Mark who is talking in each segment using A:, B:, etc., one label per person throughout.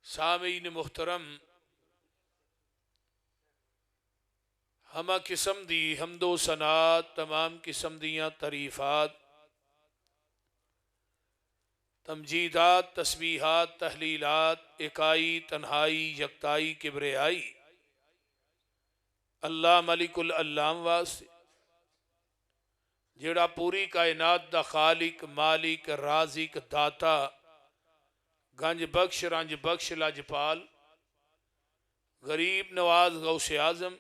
A: سامعین محترم، ہمہ قسم دی حمد و ثناء، تمام قسم دیاں تعریفات، تمجیدات، تسبیحات، تحلیلات، اکائی، تنہائی، یکتائی، کبریائی اللہ ملک العلام واسطے جڑا پوری کائنات دا خالق، مالک، رازق، داتا، گنج بخش، رنج بخش، لاجپال، غریب نواز، غوث اعظم،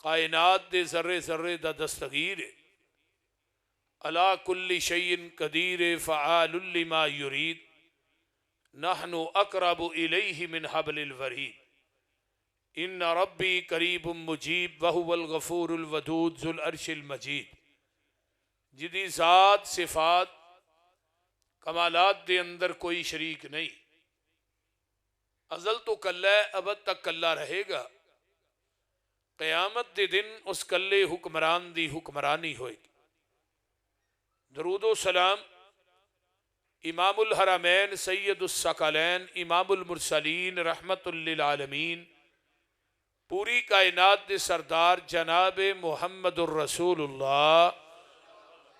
A: کائنات دے ذرے ذرے دا دستگیر علا کل شیء قدیر فعال لما یرید نحن اقرب الیہ من حبل الورید ان ربی قریب مجیب وہو الغفور الودود ذو العرش المجید، جدی ذات، صفات، کمالات دے اندر کوئی شریک نہیں، ازل تو کلہ ہے، ابد تک کلہ رہے گا، قیامت دے دن اس کلے حکمران دی حکمرانی ہوئے گی۔ درود و سلام امام الحرمین سید الثقلین امام المرسلین رحمت للعالمین پوری کائنات دے سردار جناب محمد الرسول اللہ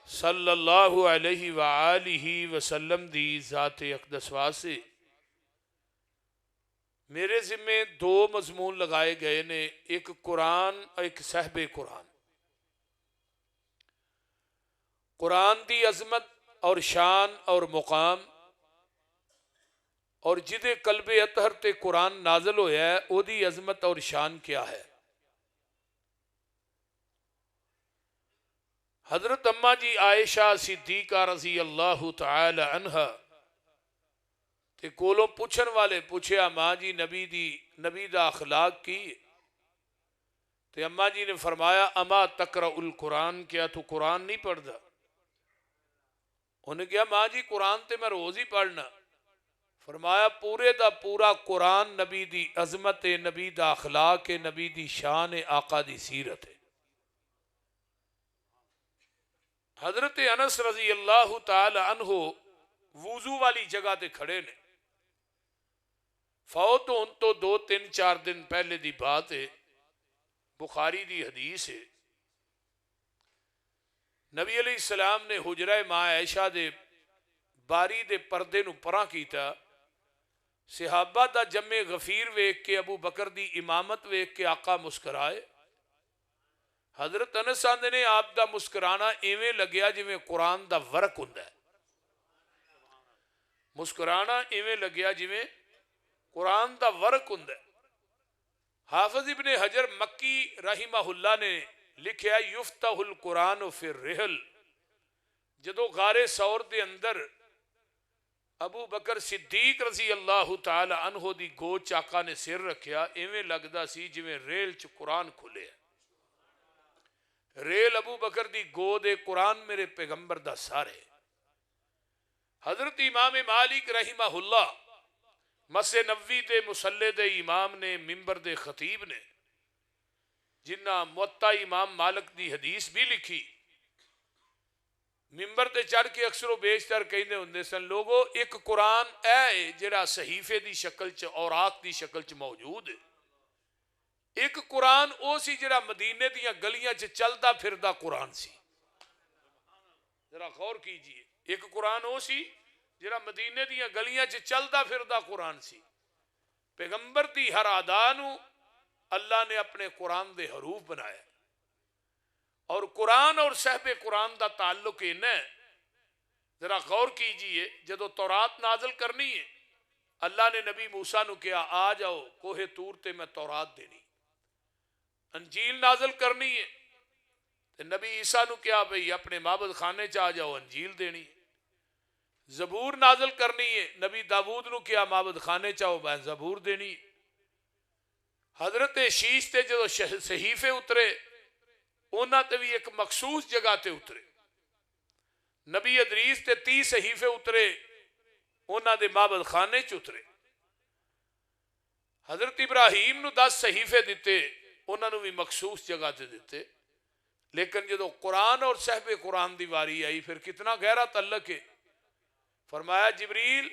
A: صلی اللہ علیہ وآلہ وسلم دی ذات اقدس واسطے میرے ذمے دو مضمون لگائے گئے نے، ایک قرآن اور ایک صحب قرآن۔ قرآن دی عظمت اور شان اور مقام، اور جدے قلب اطہر تے قرآن نازل ہویا ہے او دی عظمت اور شان کیا ہے۔ حضرت اماں جی عائشہ صدیقہ رضی اللہ تعالی عنہ تے کولوں پوچھن والے پوچھیا ماں جی نبی دا اخلاق کی؟ تے اماں جی نے فرمایا اما تقرأ القرآن، کیا تو قرآن نہیں پڑھدا؟ انہوں نے کہا ماں جی قرآن تے میں روز ہی پڑھنا۔ فرمایا پورے دا پورا قرآن نبی دی عظمت، نبی دا اخلاق، نبی دی شان، آقا دی سیرت ہے۔ حضرت انس رضی اللہ تعالی عنہ وضو والی جگہ تے کھڑے نے، فوت ہون تو 2-3-4 دن پہلے دی بات ہے، بخاری دی حدیث ہے۔ نبی علیہ السلام نے حجرہ ماں عائشہ دے باری دے پردے نو پراں کیتا، صحابہ دا جمع غفیر ویکھ کے، ابو بکر دی امامت ویکھ کے آقا مسکرائے۔ حضرت انس آندے نے آپ دا مسکرانا ایویں لگیا جویں قرآن دا ورق ہوندا ہے، مسکرانا ایویں لگیا جویں قرآن دا ورق ہوندا ہے۔ حافظ ابن حجر مکی رحمہ اللہ نے لکھیا یفتح القرآن فی الرحل، جدو غار ثور دے اندر ابو بکر صدیق رضی اللہ تعالی عنہ دی گوچ آقا نے سر رکھیا، ایویں لگدا سی جویں ریل چ قرآن کھلے، ریل ابو بکر دی گو دے قرآن میرے پیغمبر دا سارے۔ حضرت امام مالک رحمہ اللہ مسجد نبوی دے مصلی دے امام نے، منبر دے خطیب نے، جنہ موطا امام مالک دی حدیث بھی لکھی، منبر تے چڑھ کے اکثر و بیشتر کہندے ہوندے سن لوگو ایک قرآن اے جڑا صحیفے دی شکل چ، اوراق دی شکل چ موجود ہے، ایک قرآن او سی جڑا مدینے دیاں گلیاں چ چلدا پھردا قرآن سی۔ ذرا غور کیجئے، ایک قرآن او سی جڑا مدینے دیاں گلیاں چ چلدا پھردا قرآن سی۔ پیغمبر دی ہر ادا نو اللہ نے اپنے قرآن دے حروف بنایا، اور قرآن اور صحب قرآن دا تعلق ہے۔ ذرا غور کیجئے، جدو تورات نازل کرنی ہے اللہ نے نبی موسیٰ نو کہا آ جاؤ کوہ طور تے میں تورات دینی، انجیل نازل کرنی ہے تے نبی عیسیٰ نو کہا بھئی اپنے معبد خانے چاہ جاؤ انجیل دینی، زبور نازل کرنی ہے نبی داود نو کہا معبد خانے چاہو میں زبور دینی۔ حضرت شیش تے جدو صحیفے اترے اونا تے بھی ایک مخصوص جگہ تے اترے، نبی ادریس تے 30 صحیفے اترے اونا دے معبد خانے چ اترے۔ حضرت ابراہیم نو 10 صحیفے دیتے، اونا نو بھی مخصوص جگہ تے دیتے، لیکن جدو قرآن اور صحب قرآن دی واری آئی پھر کتنا گہرا تعلق ہے۔ فرمایا جبریل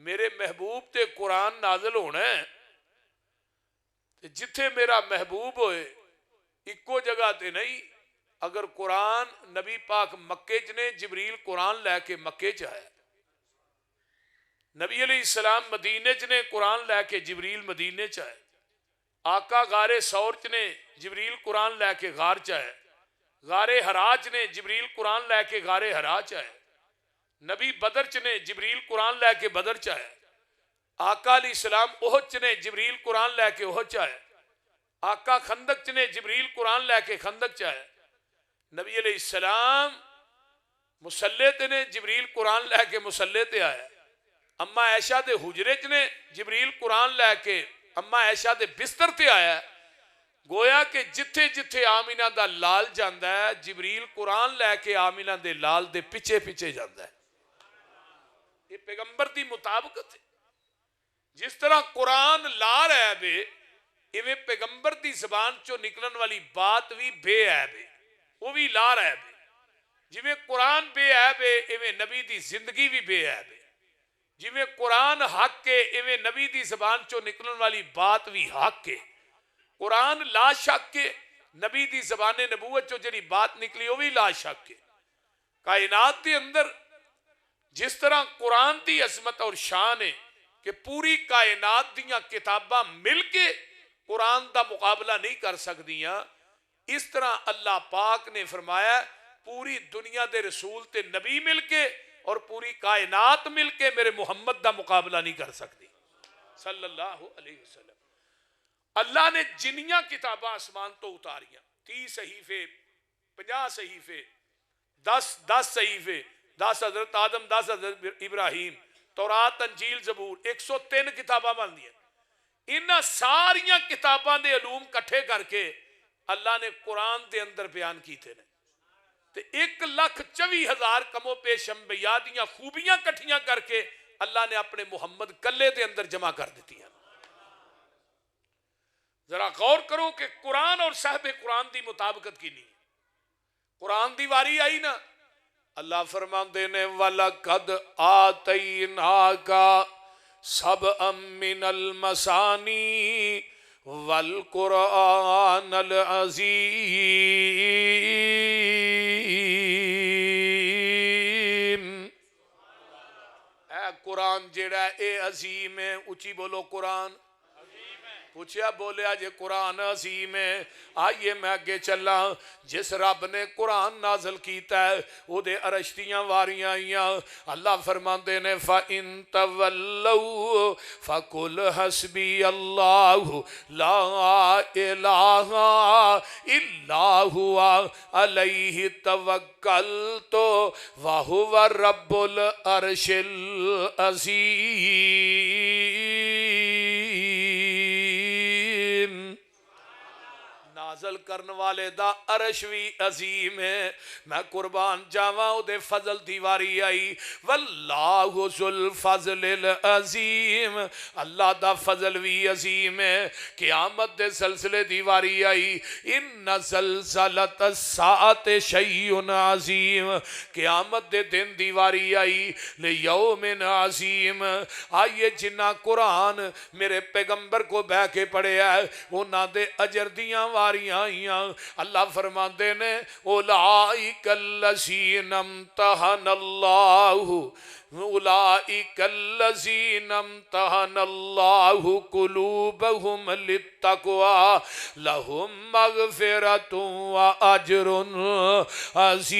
A: میرے محبوب تے قرآن قرآن نازل ہونا ہے جتھے میرا محبوب ہوئے ایکو جگہ تے نہیں. اگر قرآن نبی پاک مکے چ نے جبریل قرآن لے کے مکے چ آیا, نبی علیہ السلام مدینے چ نے قرآن لے کے جبریل مدینے چ آئے, آقا غار سور چ نے جبریل قرآن لے کے غار چ آئے, غار ہرا چ نے جبریل قرآن لے کے غار ہرا چ آئے, نبی بدر چ نے جبریل قرآن لے کے بدر چ آئے, آقا علیہ السلام احد چ نے جبریل قرآن لے کے احد چ آئے, آقا خندق چ نے جبریل قرآن لے کے خندق چ آئے, نبی علیہ السلام مسلح تے نے جبریل قرآن لے کے مسلح تے آیا, اما عائشہ دے حجرے چ نے جبریل قرآن لے کے اما عائشہ دے بستر تے آیا. گویا کہ جتھے جتھے آمینہ دا لال جاندا ہے جبریل قرآن لے کے آمینہ دے لال دے پیچھے پیچھے جاندا ہے. یہ پیغمبر دی مطابقت ہے. جس طرح قرآن لا عیب ہے ایویں پیغمبر دی زبان چو نکلن والی بات بھی بے عیب ہے, وہ بھی لا عیب ہے. جویں قرآن بے عیب ہے ایویں نبی دی زندگی بھی بے عیب ہے. جویں قرآن حق کے ایویں نبی دی زبان چو نکلن والی بات بھی حق کے. قرآن لا شک کے, نبی دی زبان نبوت چو جڑی بات نکلی وہ بھی لا شک کے. کائنات کے اندر جس طرح قرآن دی عظمت اور شان ہے کہ پوری کائنات دیاں کتاباں مل کے قرآن دا مقابلہ نہیں کر سکدیاں, اس طرح اللہ پاک نے فرمایا پوری دنیا دے رسول تے نبی مل کے اور پوری کائنات مل کے میرے محمد دا مقابلہ نہیں کر سکتی صلی اللہ علیہ وسلم. اللہ نے جنیاں کتاباں آسمان تو اتاریاں, 30 صحیفے 50 صحیفے 10 صحیفے, 10 حضرت آدم 10 حضرت ابراہیم, تورات انجیل زبور 103 کتاباں بن دیا. انہاں ساریاں کتاباں دے علوم کٹھے کر کے اللہ نے قرآن دے اندر بیان کیتے نے. تے 1,24,000 کم و پیش انبیاء دیاں خوبیاں کٹھیاں کر کے اللہ نے اپنے محمد کلے دے اندر جمع کر دیتی ہیں. ذرا غور کرو کہ قرآن اور صاحب قرآن دی مطابقت کی نہیں. قرآن دی واری آئی نا, اللہ فرماندے نے وَلَقَدْ آتَيْنَاكَ سَبْعًا مِّنَ الْمَثَانِي وَالْقُرْآنَ الْعَظِيمِ. اے قرآن جیڑا اے عظیم ہے, اچھی بولو قرآن. پوچھیا بولیا جے قرآن عظیم ہے. آئیے میں آگے چلا. جس رب نے قرآن نازل کیتا ہے او دے عرشتیاں واریاں آئیاں. اللہ فرماندے نے فَإِن تَوَلَّوْا فَقُلْ حَسْبِيَ اللَّهُ لَا إِلَٰهَ إِلَّا هُوَ عَلَيْهِ تَوَكَّلْتُ وَهُوَ رَبُّ الْعَرْشِ الْعَظِيمِ. نازل کرن والے دا عرش بھی عظیم ہے. میں قربان جاواں او دے فضل دیواری آئی واللہ ذو الفضل العظیم. اللہ دا فضل بھی عظیم ہے. قیامت دے سلسلے دیواری آئی ان زلزلۃ الساعۃ شیء عظیم. قیامت دے دن دیواری آئی لیوم عظیم. آئیے جنہ قرآن میرے پیغمبر کو بہ کے پڑھیا ہے انہاں دے اجر دیاں واریاں آئیاں. اللہ فرماندے نے اولئک الذین امتحن اللہ اولئک الذین امتحن اللہ قلوبہم للتقوی لہم مغفرۃ واجر عظیم.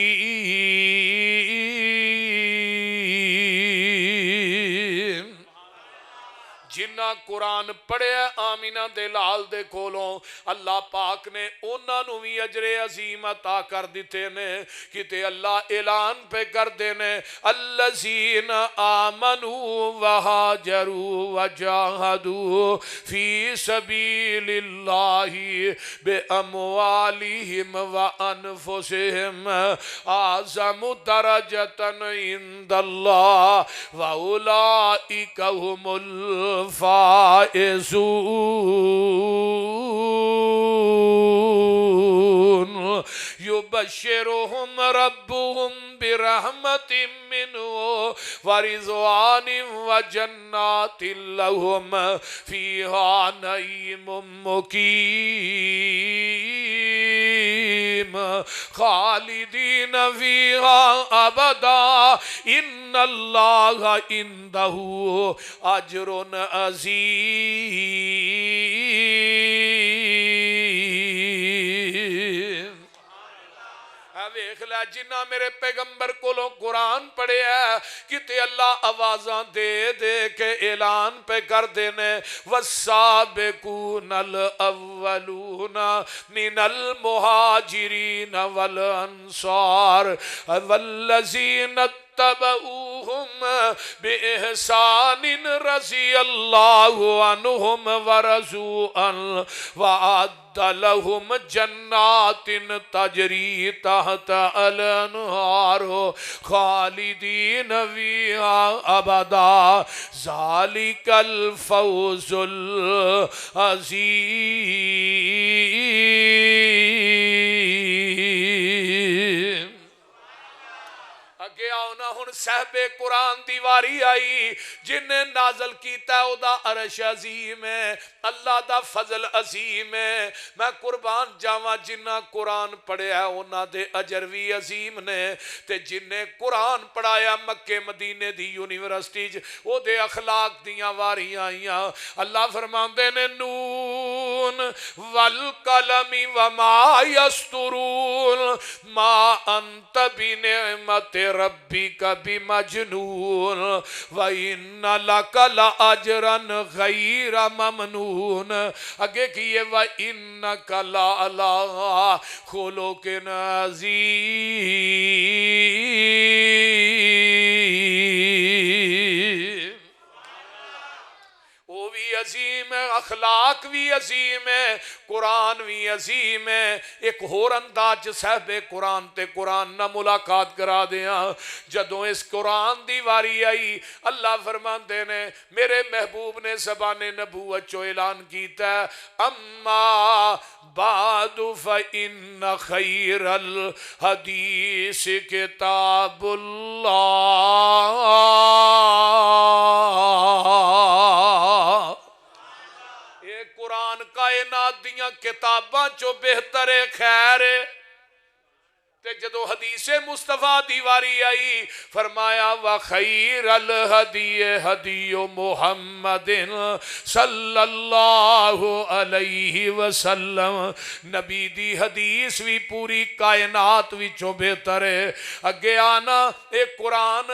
A: جنہ قرآن پڑھے آمینہ دے لال دے کولوں اللہ پاک نے انہاں نو بھی اجر عظیم عطا کر دیتے نے. کتے اللہ اعلان پہ کر دینے الذین آمنوا وہاجروا وجاہدوا فی سبیل اللہ باموالہم وانفسہم اعظم درجۃ عند اللہ واولئک هم الفائزون. یبشرہم ربہم برحمت منہ ورضوان وجنات لہم فیہا نعیم مقیم خالدین فیہا ابدا ان اللہ عندہ اجر عظیم۔ ویکھ لے جنہ میرے پیغمبر کولوں قرآن پڑھے ہے کتے اللہ آوازاں دے دے کے اعلان پہ کر دینے والسابقون الاولون من المہاجرین والانصار والذین اتبعوہم بإحسان رضی اللہ عنہم ورضوا عنہ وعد لهم جنات تجری تحت الانہار خالدین فیہا ابدا ذالک الفوز العظیم۔ اگے آؤ نا ہن صاحب قرآن دی واری آئی جن نے نازل کیتا ہے او دا عرش عظیم ہے، اللہ دا فضل عظیم ہے۔ میں قربان جاواں جنہ قرآن پڑھیا ہے انہاں دے اجر وی عظیم نے، تے جن نے قرآن پڑھایا مکے مدینے دی یونیورسٹی او دے اخلاق دیاں واریاں آئیاں۔ اللہ فرماندے نے نون والقلم وما یسطرون ما انت بنعمت ربک بمجنون وَإِنَّ لَكَ لَأَجْرًا غَيْرَ مَمْنُونَ۔ اگے کیے وَإِنَّكَ لَعَلَىٰ خُلُقٍ عَظِيمٍ۔ وہ بھی عظیم ہے، اخلاق بھی عظیم ہے، قرآن بھی عظیم ہے۔ ایک اور انداز صاحب قرآن تے قرآن نہ ملاقات کرا دیاں جدوں اس قرآن دی واری آئی اللہ فرماندے نے میرے محبوب نے زبان نبوت چو اعلان کیتا ہے اما بعد فإن خیر الحدیث کتاب اللہ۔ قرآن کائنات دیاں کتاباں چو بہتر خیر تے جدو حدیث مصطفیٰ دیواری آئی فرمایا وَخَيْرَ الْهَدِيِّ هَدِيُّ مُحَمَّدٍ صلی اللہ علیہ وسلم۔ نبی دی حدیث بھی پوری کائنات وچوں بہتر ہے۔ اگے آنا ایک قرآن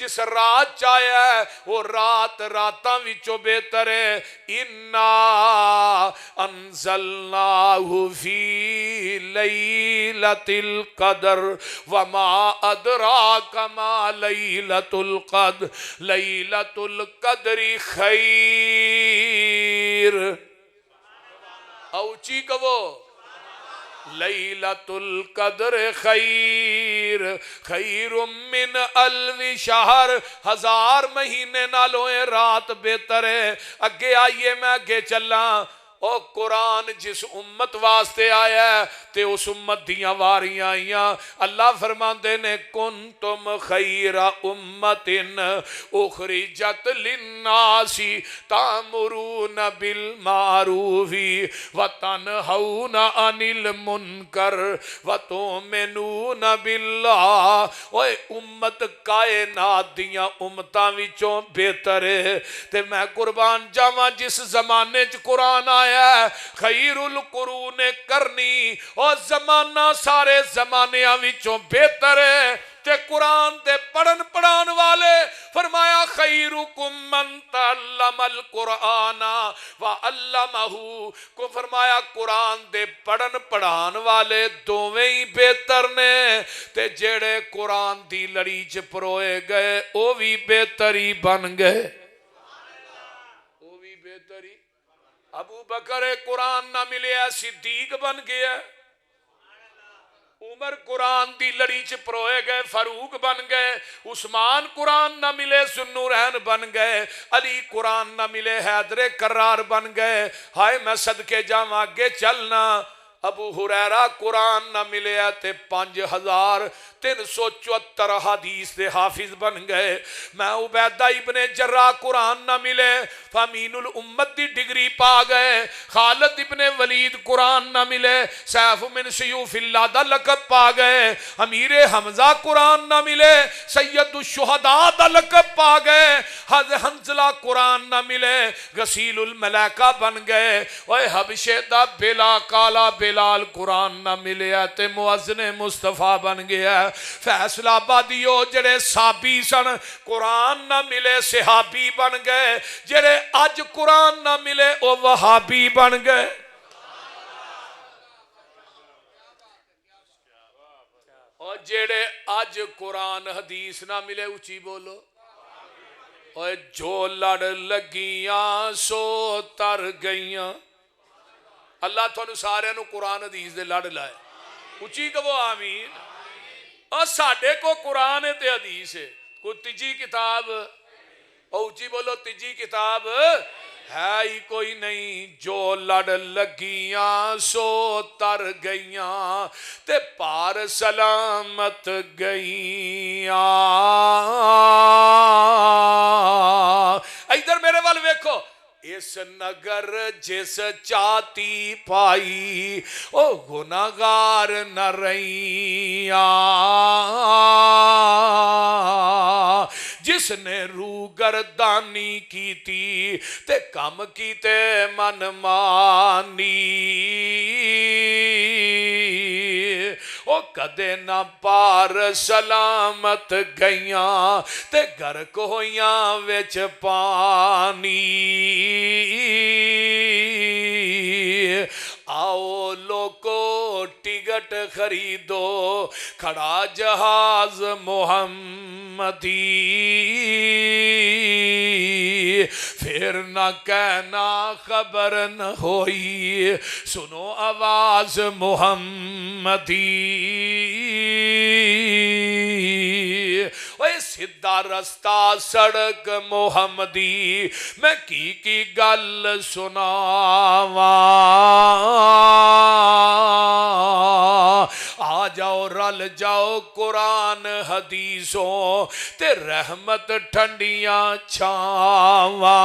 A: جس رات چاہیا ہے وہ رات راتاں وچوں بہتر ہے۔ اِنَّا انزلناہ فی لیلۃ القدر وما ادراک ما لیلۃ القدر لیلۃ القدر خیر اوچی کہو لیلۃ القدر خیر خیر من الف شہر، 1000 مہینے نالوں رات بہتر ہے۔ اگے آئیے میں اگے چلاں او قرآن جس امت واسطے آیا ہے تے اس امت دیاں واریاں آئیاں۔ اللہ فرماندے نے کنتم خیر امت اخرجت للناس تامرون بالمعروف وتنہون عن المنکر وتؤمنون باللہ۔ اوے امت کائنات دیاں امتاں وچوں بہتر ہے تے میں قربان جاواں جس زمانے چ قرآن آیا خیر القرون کرنی اور زمانہ سارے زمانیاں وچوں بہتر ہے تے قرآن دے پڑھن پڑھان والے فرمایا خیرکم من تعلم القرآن وعلمہ کو فرمایا قرآن دے پڑھن پڑھان والے دوویں ہی بہتر نے تے جیڑے قرآن دی لڑی چ پروئے گئے او بھی بہتری بن گئے، او بھی بہتری۔ ابو بکر قرآن نہ ملے صدیق بن گیا، عمر قرآن دی لڑی چ پروئے گئے فاروق بن گئے، عثمان قرآن نہ ملے ذوالنورین بن گئے، علی قرآن نہ ملے حیدر کرار بن گئے۔ ہائے میں صدقے جاواں آگے چلنا ابو ہریرہ قرآن نہ ملے تے 5374 حدیث دے حافظ بن گئے. میں عبیدہ ابن جراح قرآن نہ ملے فامین الامت دی ڈگری پا گئے. خالد ابن ولید قرآن نہ ملے سیف من سیوف اللہ دا لقب پا گئے. امیر حمزہ قرآن نہ ملے سید الشہداء دا لقب پا گئے. حضرت حنظلہ قرآن نہ ملے غسیل الملائکہ بن گئے. اوے حبشے دا بلا کالا بلال قرآن نہ ملے تے مؤذن مصطفیٰ بن گیا. فیصل آبادیو جڑے صحابی سن قرآن نہ ملے صحابی بن گئے. جڑے اج قرآن نہ ملے او وہابی بن گئے. اور جڑے اج قرآن حدیث نہ ملے اچھی بولو. اور جو لڑ لگیاں سو تر گئیاں. اللہ تھانو سارے نو قرآن حدیث دے لڑ لائے. اچھی کہو آمین. اور ساڑھے کو قرآن تے حدیث ہے کوئی تیجی کتاب اور اچھی بولو تیجی کتاب ہے ہی کوئی نہیں. جو لڑ لگیاں سو تر گئیاں تے پار سلامت گئیاں. ادھر میرے وال ویکھو. اس نگر جس چاتی پائی او گناہگار نہ رہیاں. جس نے روگردانی کی تھی تے کم کی تے من مانی او کدے نہ پار سلامت گئیاں تے گرک ہویاں وچ پانی. آؤ لوگو ٹکٹ خریدو کھڑا جہاز محمدی. پھر نہ کہنا خبر نہ ہوئی سنو آواز محمدی. سیدھا رستہ سڑک محمدی میں کی گل سناواں. آ جاؤ رل جاؤ قرآن حدیثوں تے رحمت ٹھنڈیاں چھاواں.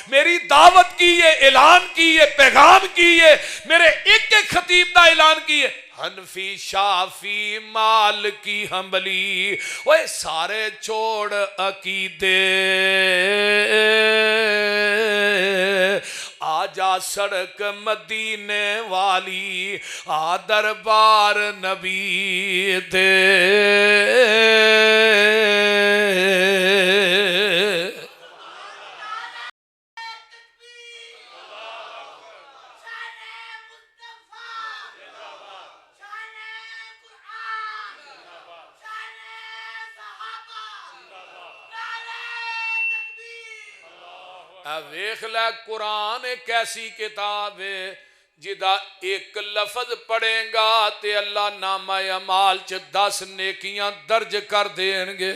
A: میری دعوت کی ہے اعلان کی ہے پیغام کی ہے میرے ایک ایک خطیب دا اعلان کی ہے. حنفی شافی مالکی حنبلی اوے سارے چھوڑ عقیدے آجا سڑک مدینے والی آ دربار نبی دے. ویکھ لے قرآن ایک ایسی کتاب ہے جدا ایک لفظ پڑھیں گا تے اللہ نامہ اعمال چ 10 نیکیاں درج کر دیں گے.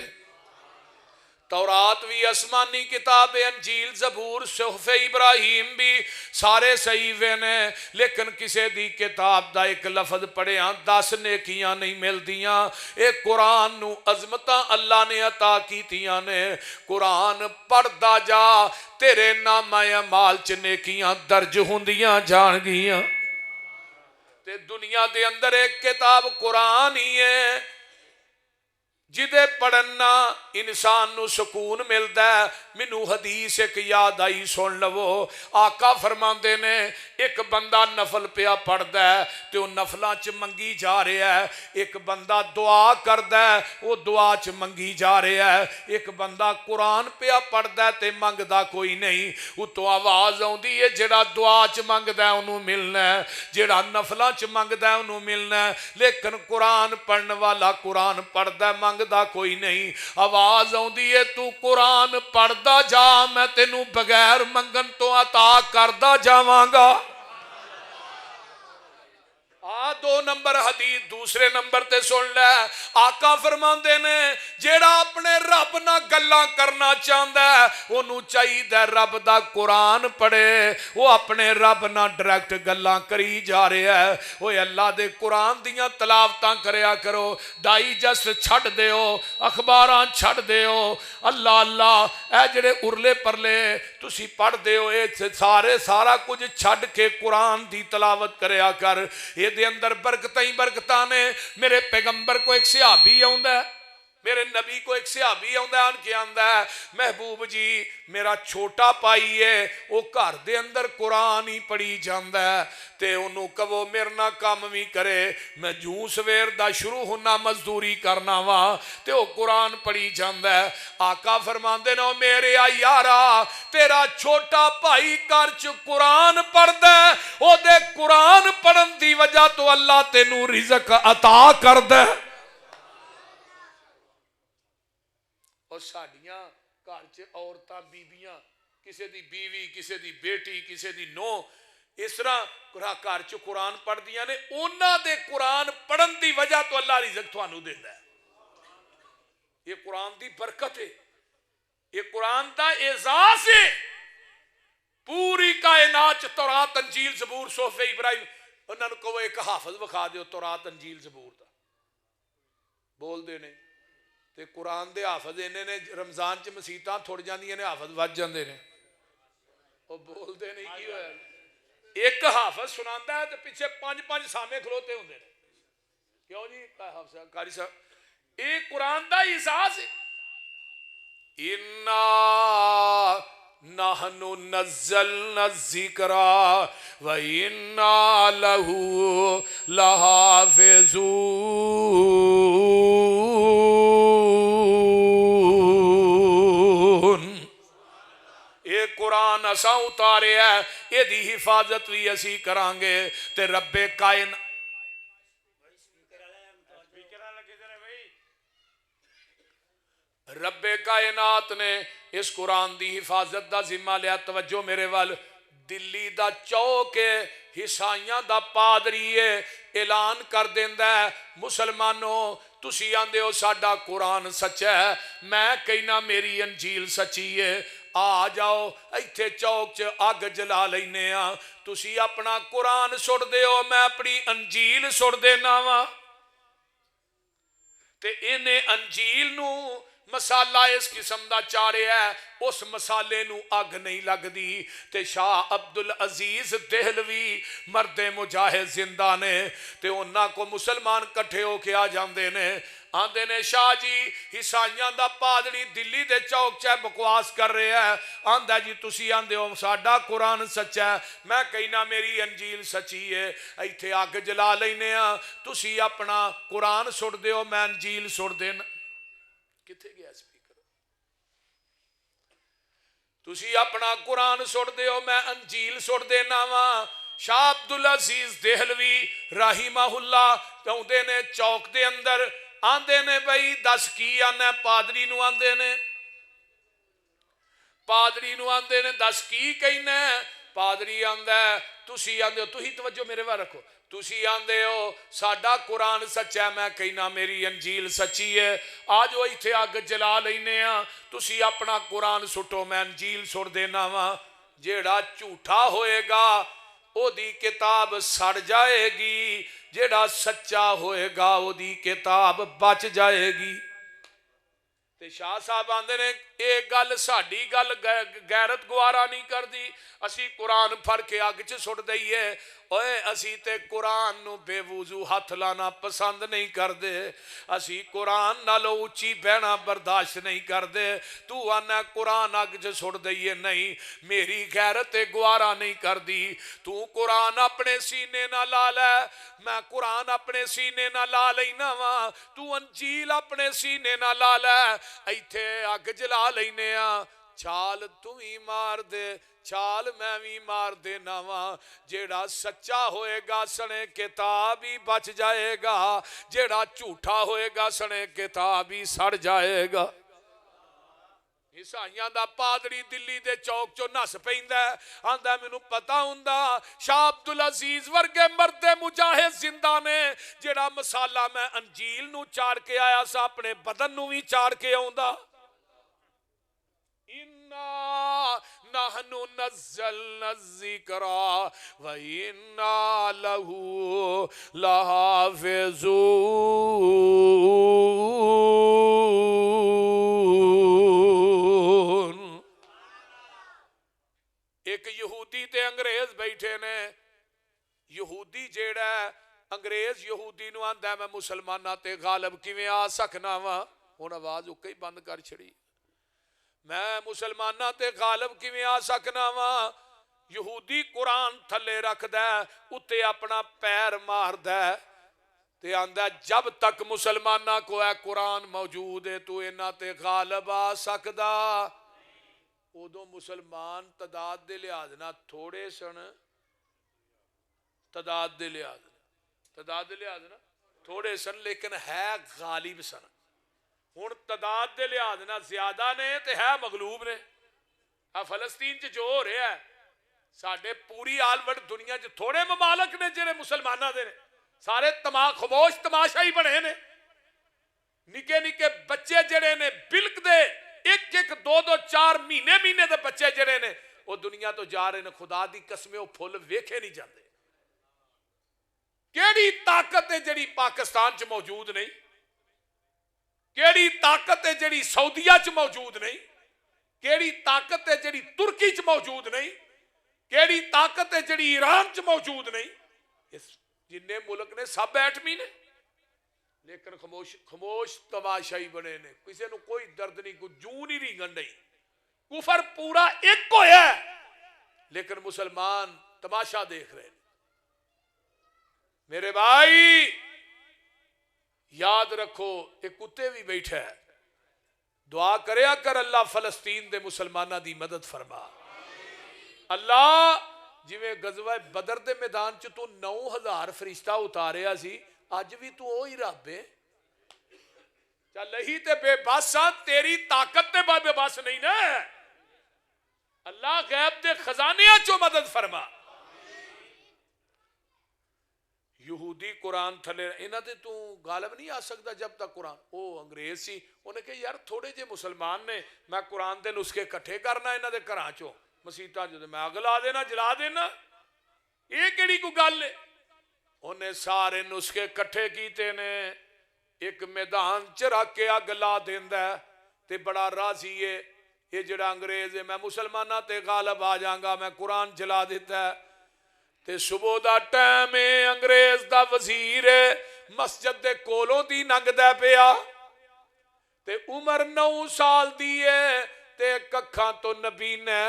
A: تورات بھی آسمانی کتاب ہے انجیل زبور صحف ابراہیم بھی سارے صحیفے نے لیکن کسی دی کتاب دا ایک لفظ پڑھے 10 نیکیاں نہیں مل دیاں. ایک قرآن نو عظمتاں اللہ نے عطا کیتیاں نے. قرآن پڑھدا جا تیرے نامہ اعمال چ نیکیاں درج ہوندیاں جان گیاں. تے دنیا دے اندر ایک کتاب قرآن ہی ہے جدے پڑھنا انسان نو سکون ملدا ہے. مینوں حدیث ایک یاد آئی سن لو. آقا فرماندے نے ایک بندہ نفل پیا پڑھدا ہے تے او نفلاں چ منگی جا رہا ہے. ایک بندہ دعا کردا ہے او دعا چ منگی جا رہا ہے. ایک بندہ قرآن پیا پڑھدا ہے تے منگدا کوئی نہیں. اتوں آواز آوندی ہے جڑا دعا چ منگدا ہے اونوں ملنا ہے جڑا نفلاں چ منگدا ہے اونوں ملنا ہے. لیکن قرآن پڑھن والا قرآن پڑھدا ہے منگدا کوئی نہیں. آواز آوندی ہے تو قرآن پڑھدا جا میں تینوں بغیر منگن تو عطا کردا جاواں گا. دو نمبر حدیث دوسرے نمبر تے سن لے آقا فرماندے نے جیڑا اپنے رب نہ گلاں کرنا چاہندا ہے اونوں چاہیے رب دا قرآن پڑھے وہ اپنے رب نہ ڈائریکٹ گلاں کری جا رہا ہے وہ اللہ دے قرآن دیاں تلاوتاں کریا کرو ڈائجسٹ چھڈ دیو اخباراں چھڈ دیو اللہ اللہ اے جڑے ارلے پرلے تسی پڑھ دیو اے سارا کچھ چھڈ کے قرآن دی تلاوت کریا کر یہ دے اندر برکتیں برکتاں نے میرے پیغمبر کو ایک صحابی آوندا ہے میرے نبی کو ایک صحابی آندا ہے آندا ہے محبوب جی میرا چھوٹا پائی ہے وہ گھر دے اندر قرآن ہی پڑھی جاندا ہے تے انہوں کہو میرے نہ کام بھی کرے میں جوں سویر دا شروع ہونا مزدوری کرنا وا تے وہ قرآن پڑھی جاندا ہے آقا فرماندے نے میرے یارا تیرا چھوٹا بھائی گھر چ قرآن پڑھدا ہے او دے قرآن پڑھن دی وجہ تو اللہ تینوں رزق عطا کردا ہے اور ساڈیاں گھر چ عورتاں بیبیاں کسے دی بیوی کسے دی بیٹی کسے دی نو اس طرح گھر چ قرآن پڑھ دیاں نے انہاں دے قرآن پڑھن دی وجہ تو اللہ رزق تھانوں دیندا ہے یہ قرآن دی برکت ہے یہ قرآن دا اعزاز ہے پوری کائنات چ تورات انجیل زبور صحف ابراہیم انہاں نوں کہو ایک حافظ وکھا دیو تورات انجیل زبور دا بول دے نے تے قرآن دے حافظ انہیں نے رمضان چ مسیتاں تھوڑ جاندیاں نے حافظ وج جاندے نے وہ بول دے نہیں کی ہویا ایک حافظ سناندا ہے تے پیچھے پانچ سامنے کھلوتے ہوندے نے کیوں جی حافظ قاری صاحب اے قرآن دا اعزاز ہے انا نحن نزلنا الذکر و انا لہ لحافظون قرآن اساں اتارے ہے یہ دی حفاظت بھی اسی کرانگے تے رب کائن رب کائنات نے اس قرآن دی حفاظت دا ذمہ لیا توجہ میرے وال دلی دا چوک حسائیاں دا پادری اعلان کر دیندا ہے مسلمانوں تسی آندے ہو ساڈا قرآن سچا ہے میں کہنا میری انجیل سچی ہے آ جاؤ ایتھے چوک چ اگ جلا لینے ہاں تسی اپنا قرآن سٹ دے ہو میں اپنی انجیل سٹ دینا وا تے انہیں انجیل نو مسالہ اس قسم دا چارے ہے اس مسالے نو اگ نہیں لگ دی تے شاہ عبدالعزیز دہلوی مرد مجاہد زندہ نے تے انہاں کو مسلمان کٹھے ہو کے آ جاندے نے آندے نے شاہ جی عیسائیاں دا پادری دلی دے چوک چے بکواس کر رہے ہیں آندہ جی تسی آندے ہو ساڈا قرآن سچا ہے میں کہنا میری انجیل سچی ہے ایتھے اگ جلا لینے ہاں تسی اپنا قرآن سٹ دے ہو میں انجیل سٹ دینا کتھے گیا سپیکر تسی اپنا قرآن سٹ دے ہو میں انجیل سٹ دینا وا شاہ عبدالعزیز دہلوی رحمہ اللہ کہندے نے چوک دے اندر آندے نے بھئی دس کی آنے پادری نو آندے نے دس کی کہنے پادری آندے تسی آندے ہو تسی توجہ میرے بار رکھو تسی آندے ہو ساڈا قرآن سچا ہے میں کہنا میری انجیل سچی ہے آج وہ ایتھے آگ جلا لینے ہاں تسی اپنا قرآن سٹو میں انجیل سٹ دینا وا جیڑا جھوٹا ہوئے گا او دی کتاب سڑ جائے گی جیڑا سچا ہوئے گا او دی کتاب بچ جائے گی تے شاہ صاحب آندے نے ایک گل ساڈی گل غیرت گوارا نہیں کر دی اسی قرآن پھڑ کے اگ چ سٹ دئیے اوے اسی تے قرآن نو بے وضو ہاتھ لانا پسند نہیں کر دے اسی قرآن نالو اچھی بہنا برداشت نہیں کر دے تو آنا قرآن اگ چ سٹ دئیے نہیں میری غیرت گوارا نہیں کر دی تو قرآن اپنے سینے نہ لا لے میں قرآن اپنے سینے نہ لا لینا وا تو انجیل اپنے سینے نہ لا لے ایتھے اگ جلا لینے ہاں چھال تو ہی مار دے چھال میں بھی مار دینا وا جیڑا سچا ہوئے گا سنے کتاب ہی بچ جائے گا جیڑا جھوٹا ہوئے گا سنے کتاب ہی سڑ جائے گا عیسائیاں دا پادری دلی دے چوک چو نس پیندا ہے آندا مینوں پتا ہوندا شاہ عبد العزیز ورگے مرد مجاہد زندہ نے جڑا مسالہ میں انجیل نو چاڑ کے آیا سا اپنے بدن نو بھی چاڑ کے آوندا اِنَّا نَحْنُ نَزَّلْنَا الذِّكْرَ وَإِنَّا لَهُ لَحَافِظُونَ۔ ایک یہودی تے انگریز بیٹھے نے یہودی جیڑا ہے انگریز یہودی نو آندا ہے میں مسلماناں تے غالب کیویں آ سکنا وا ہن آواز اکے ہی بند کر چھڑی میں مسلماناں تے غالب کیویں آ سکنا وا یہودی قرآن تھلے رکھ دے اتے اپنا پیر مار دے تے آندا جب تک مسلماناں کو ہے قرآن موجود ہے تو انہاں تے غالب آ سکدا ادو مسلمان تعداد دے لحاظ نہ تھوڑے سن تعداد دے لحاظ نہ تھوڑے سن لیکن ہے غالب سن ہن تعداد دے لحاظ نہ زیادہ نے تے ہے مغلوب نے فلسطین چ جو ہو رہا ہے ساڈے پوری آلوڈ دنیا چ تھوڑے ممالک نے جڑے مسلماناں دے نے سارے خاموش تماشا ہی بنے نے نکے نکے بچے جڑے نے بلک دے ایک ایک دو دو چار مہینے دے بچے جڑے نے وہ دنیا تو جا رہے نے خدا دی قسمیں وہ پھل ویکھے نہیں جاندے کیڑی طاقت ہے جڑی پاکستان چ موجود نہیں کیڑی طاقت ہے جڑی سعودیہ چ موجود نہیں کیڑی طاقت ہے جڑی ترکی چ موجود نہیں کیڑی طاقت ہے جڑی ایران چ موجود نہیں اس جننے ملک نے سب ایٹمی نے لیکن خاموش تماشائی بنے نے کسی نو کوئی درد نہیں کوئی جون ہی ریگن نہیں کفر پورا ایک کو ہے لیکن مسلمان تماشا دیکھ رہے ہیں میرے بھائی یاد رکھو ایک کتے بھی بیٹھا ہے دعا کریا کر اللہ فلسطین دے مسلمانہ دی مدد فرما اللہ جویں غزوہ بدر دے میدان چ تو 9000 فرشتہ اتاریا سی اج بھی تو وہی رب ہے چل ہی تے بے بس تیری طاقت تے بے بس نہیں نا اللہ غیب دے خزانیاں چو مدد فرما یہودی قرآن تھلے انہاں تے تو غالب نہیں آ سکتا جب تک قرآن او انگریز سی انہیں کہ یار تھوڑے جے مسلمان نے میں قرآن دے نسخے کٹھے کرنا انہاں دے گھراں چوں مسیتاں جو میں اگ لا دینا جلا دینا یہ کیڑی کو گل ہے انہیں سارے نسخے کٹھے کیتے نے ایک میدان چ رکھ کے اگ لا دیندا ہے تے بڑا راضی ہے یہ جڑا انگریز ہے میں مسلماناں تے غالب آ جاں گا میں قرآن جلا دیتا ہے تے صبح دا ٹائم ہے انگریز دا وزیر ہے مسجد دے کولوں دی ننگ دے پیا تے عمر 9 سال دی ہے تے ککھاں تو نبی نے